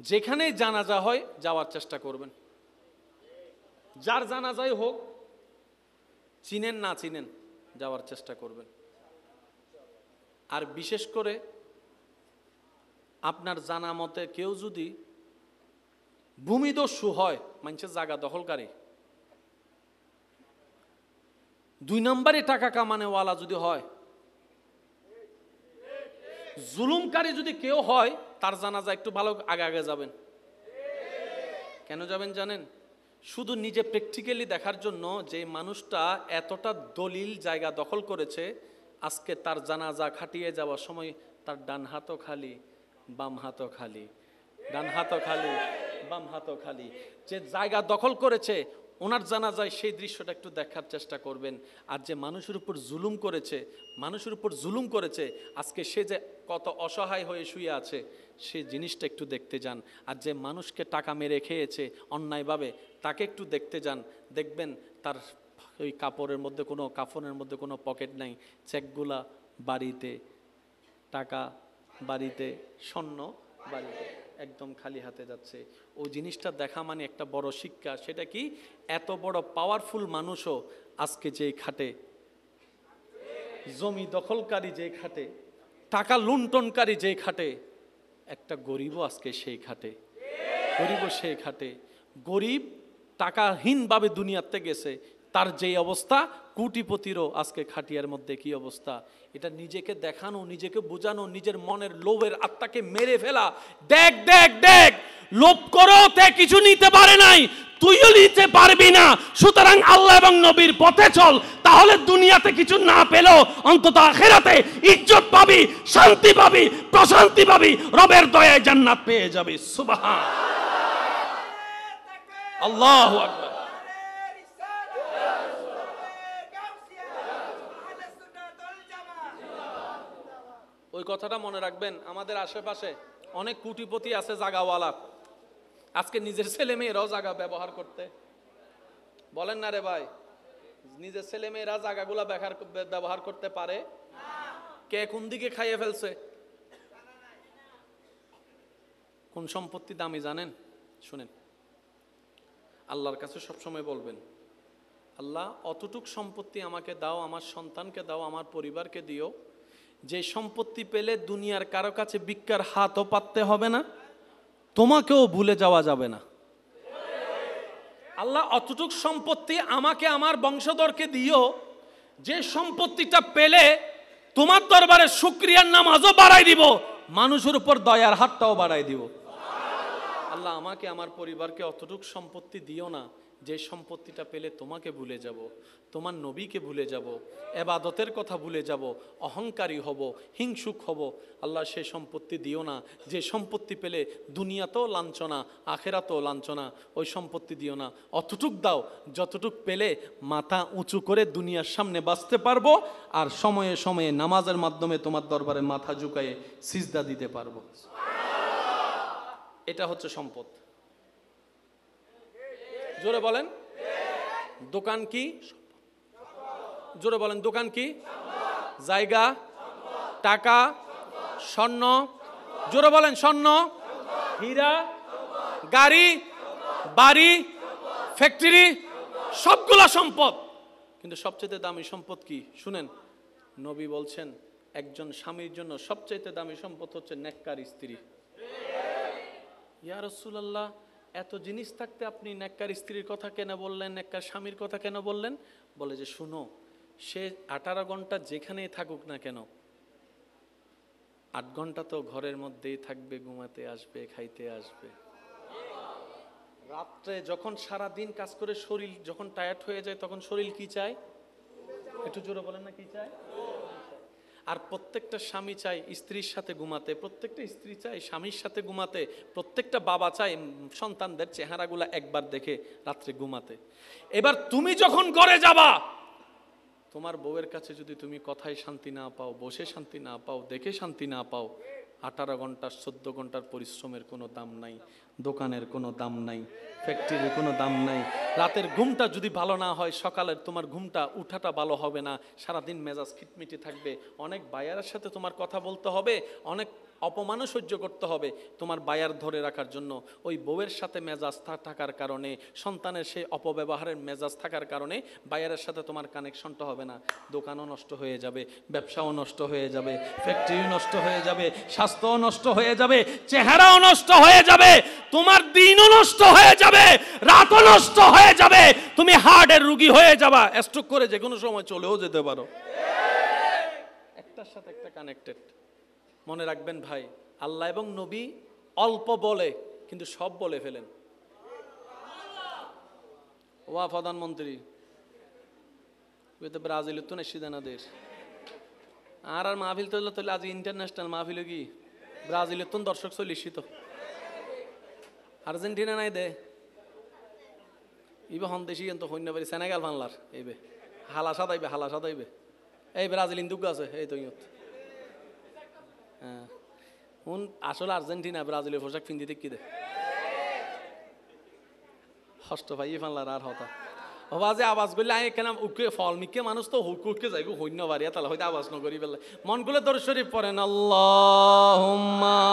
যেখানেই জানাজা হয় যাওয়ার চেষ্টা করবেন। যার জানাজাই হোক, চিনেন না চিনেন, যাওয়ার চেষ্টা করবেন। আর বিশেষ করে আপনার জানা মতে কেউ যদি ভূমিদস্যু হয়, মানুষের জায়গা দখলকারী, 2 নম্বরে টাকা কামানেওয়ালা যদি হয়, জুলুমকারী যদি কেউ হয়, তার জানাজা একটু ভালো আগে আগে যাবেন। কেন যাবেন জানেন? শুধু নিজে প্র্যাকটিক্যালি দেখার জন্য যে মানুষটা এতটা দলিল জায়গা দখল করেছে, আজকে তার জানাজা খাটিয়ে যাওয়ার সময় তার ডান হাতও খালি, বাম হাতও খালি, ডান হাতও খালি, বাম হাতও খালি। যে জায়গা দখল করেছে ওনার জানাজায় সেই দৃশ্যটা একটু দেখার চেষ্টা করবেন। আর যে মানুষের উপর জুলুম করেছে, মানুষের উপর জুলুম করেছে, আজকে সে যে কত অসহায় হয়ে শুয়ে আছে সেই জিনিসটা একটু দেখতে যান। আর যে মানুষকে টাকা মেরে খেয়েছে অন্যায়ভাবে, তাকে একটু দেখতে যান। দেখবেন তার ওই কাপড়ের মধ্যে কোনো, কাফনের মধ্যে কোনো পকেট নাই, চেকগুলা বাড়িতে, টাকা বাড়িতে, স্বর্ণ বাড়িতে, একদম খালি হাতে যাচ্ছে। ওই জিনিসটা দেখা মানে একটা বড় শিক্ষা। সেটা কি? এত বড় পাওয়ারফুল মানুষও আজকে যে খাটে, জমি দখলকারী যে খাটে, টাকা লুণ্ঠনকারী যে খাটে, একটা গরিবও আজকে সেই খাটে, গরিবও সেই খাটে। গরিব টাকাহীনভাবে দুনিয়াতে গেছে, তার যেই অবস্থা, কোটিপতিরও আজকে খাটিয়ার মধ্যে কি অবস্থা। এটা নিজেকে দেখানো, নিজেকে বোঝানো, নিজের মনের লোভের আত্মাকে মেরে ফেলা। দেখ দেখ দেখ, লোভ করো তে কিছু নিতে পারে নাই, তুইও নিতে পারবি না, সুতরাং আল্লাহ এবং নবীর পথে চল, তাহলে দুনিয়াতে কিছু না পেলেও অন্তত আখিরাতে ইজ্জত পাবি, শান্তি পাবি, প্রশান্তি পাবি, রবের দয়ায় জান্নাত পেয়ে যাবি। সুবহান আল্লাহু আকবার। ওই কথাটা মনে রাখবেন। আমাদের আশেপাশে অনেক কোটিপতি আছে, জাগাওয়ালা, আজকে নিজের ছেলে মেয়েরাও জায়গা ব্যবহার করতে বলেন না রে ভাই, নিজের ছেলে মেয়েরা জায়গাগুলা ব্যবহার করতে পারে। কে কোন দিকে খাইয়ে ফেলছে? কোন সম্পত্তি দামি জানেন? শুনেন, আল্লাহর কাছে সবসময় বলবেন, আল্লাহ অতটুক সম্পত্তি আমাকে দাও, আমার সন্তানকে দাও, আমার পরিবারকে দিও, যে সম্পত্তি পেলে দুনিয়ার কারো কাছে ভিক্ষার হাতও পাততে হবে না, তোমাকেও ভুলে যাওয়া যাবে না। আল্লাহ অতটুক সম্পত্তি আমাকে, আমার বংশধরকে দিও, যে সম্পত্তিটা পেলে তোমার দরবারে শুকরিয়ার নামাজও বাড়াই দিব, মানুষের উপর দয়ার হাতটাও বাড়াই দিব। আল্লাহ আমাকে, আমার পরিবারকে অতটুক সম্পত্তি দিও না, যে সম্পত্তিটা পেলে তোমাকে ভুলে যাব, তোমার নবীকে ভুলে যাব, এবাদতের কথা ভুলে যাব, অহংকারী হব, হিংসুক হব। আল্লাহ সেই সম্পত্তি দিও না, যে সম্পত্তি পেলে দুনিয়াতেও লাঞ্ছনা, আখেরাতেও লাঞ্ছনা। ওই সম্পত্তি দিও না, অতটুক দাও যতটুক পেলে মাথা উঁচু করে দুনিয়ার সামনে বাঁচতে পারবো, আর সময়ে সময়ে নামাজের মাধ্যমে তোমার দরবারে মাথা ঝুঁকায়ে সিজদা দিতে পারবো। এটা হচ্ছে সম্পদ। জোরে বলেন দোকান কি? জোরে বলেন দোকান কি? জায়গা, টাকা, স্বর্ণ। জোরে বলেন স্বর্ণ, হীরা, গাড়ি, বাড়ি, ফ্যাক্টরি, সবগুলা সম্পদ। কিন্তু সবচেয়ে দামি সম্পদ কি? শুনেন, নবী বলছেন একজন স্বামীর জন্য সবচেয়ে দামি সম্পদ হচ্ছে নেককার স্ত্রী। ইয়া রাসূলুল্লাহ, এত জিনিস থাকতে আপনি নেককার স্ত্রীর কথা কেন বললেন, নেককার স্বামীর কথা কেন বললেন? বলে যে শুনো, সে 18 ঘন্টা যেখানেই থাকুক না কেন, 8 ঘন্টা তো ঘরের মধ্যেই থাকবে, ঘুমাতে আসবে, খাইতে আসবে। রাত্রে যখন সারা দিন কাজ করে শরীর যখন টায়ার্ড হয়ে যায়, তখন শরীর কি চায়? একটু জোরে বলেন না, কি চায়? আর প্রত্যেকটা স্বামী চায় স্ত্রীর সাথে ঘুমাতে, প্রত্যেকটা স্ত্রী চায় স্বামীর সাথে ঘুমাতে, প্রত্যেকটা বাবা চায় সন্তানদের চেহারাগুলা একবার দেখে রাত্রে ঘুমাতে। এবার তুমি যখন ঘরে যাবা, তোমার বউয়ের কাছে যদি তুমি কথায় শান্তি না পাও, বসে শান্তি না পাও, দেখে শান্তি না পাও, 18 ঘন্টার 14 ঘন্টার পরিশ্রমের কোনো দাম নাই, দোকানের কোনো দাম নাই, ফ্যাক্টরির কোনো দাম নাই। রাতের ঘুমটা যদি ভালো না হয়, সকালের তোমার ঘুমটা উঠাটা ভালো হবে না, সারাদিন মেজাজ খিটমিটি থাকবে, অনেক বায়ারের সাথে তোমার কথা বলতে হবে, অনেক অপমানও সহ্য করতে হবে তোমার বায়ার ধরে রাখার জন্য। ওই বউয়ের সাথে মেজাজ থাকার কারণে, সন্তানের সেই অপব্যবহারের মেজাজ থাকার কারণে বায়ারের সাথে তোমার কানেকশনটা হবে না। দোকানও নষ্ট হয়ে যাবে, ব্যবসাও নষ্ট হয়ে যাবে, ফ্যাক্টরিও নষ্ট হয়ে যাবে, স্বাস্থ্যও নষ্ট হয়ে যাবে, চেহারাও নষ্ট হয়ে যাবে, তোমার দিনও নষ্ট হয়ে যাবে, রাতও নষ্ট হয়ে যাবে, তুমি হার্টের রোগী হয়ে যাবা, স্ট্রোক করে যে কোনো সময় চলেও যেতে পারো। একটার সাথে একটা কানেক্টেড। মনে রাখবেন ভাই, আল্লাহ এবং নবী অল্প বলে কিন্তু সব বলে ফেলেন। ওয়া প্রধানমন্ত্রী ব্রাজিলের তো নেশিদানা দেশ আর মাহফিল তো আজ ইন্টারন্যাশনাল মাহফিল কি ব্রাজিলের তো দর্শক চল্লিশি তো আর্জেন্টিনা নাই দে ইবে হন দেশি কিন্তু হইনা পারি সেনেগাল বাংলার এইবে হালা সাদাইবে এই ব্রাজিল ইন্দুক আছে এই তো হ্যাঁ হুন আসলে আর্জেন্টিনা ব্রাজিলের পোশাক পিন্দিতে কি দে হষ্ট ভাই ফানলার আর হতা হবা যে আওয়াজ করলে এখানে উকে ফল মিকে মানুষ তো হুকুকে যাইব হইন্য বাড়িয়া তাহলে হয়তো আওয়াজ নগরি পেলে মন গুলো দরুদ শরীফ পড়েন আল্লাহুম্মা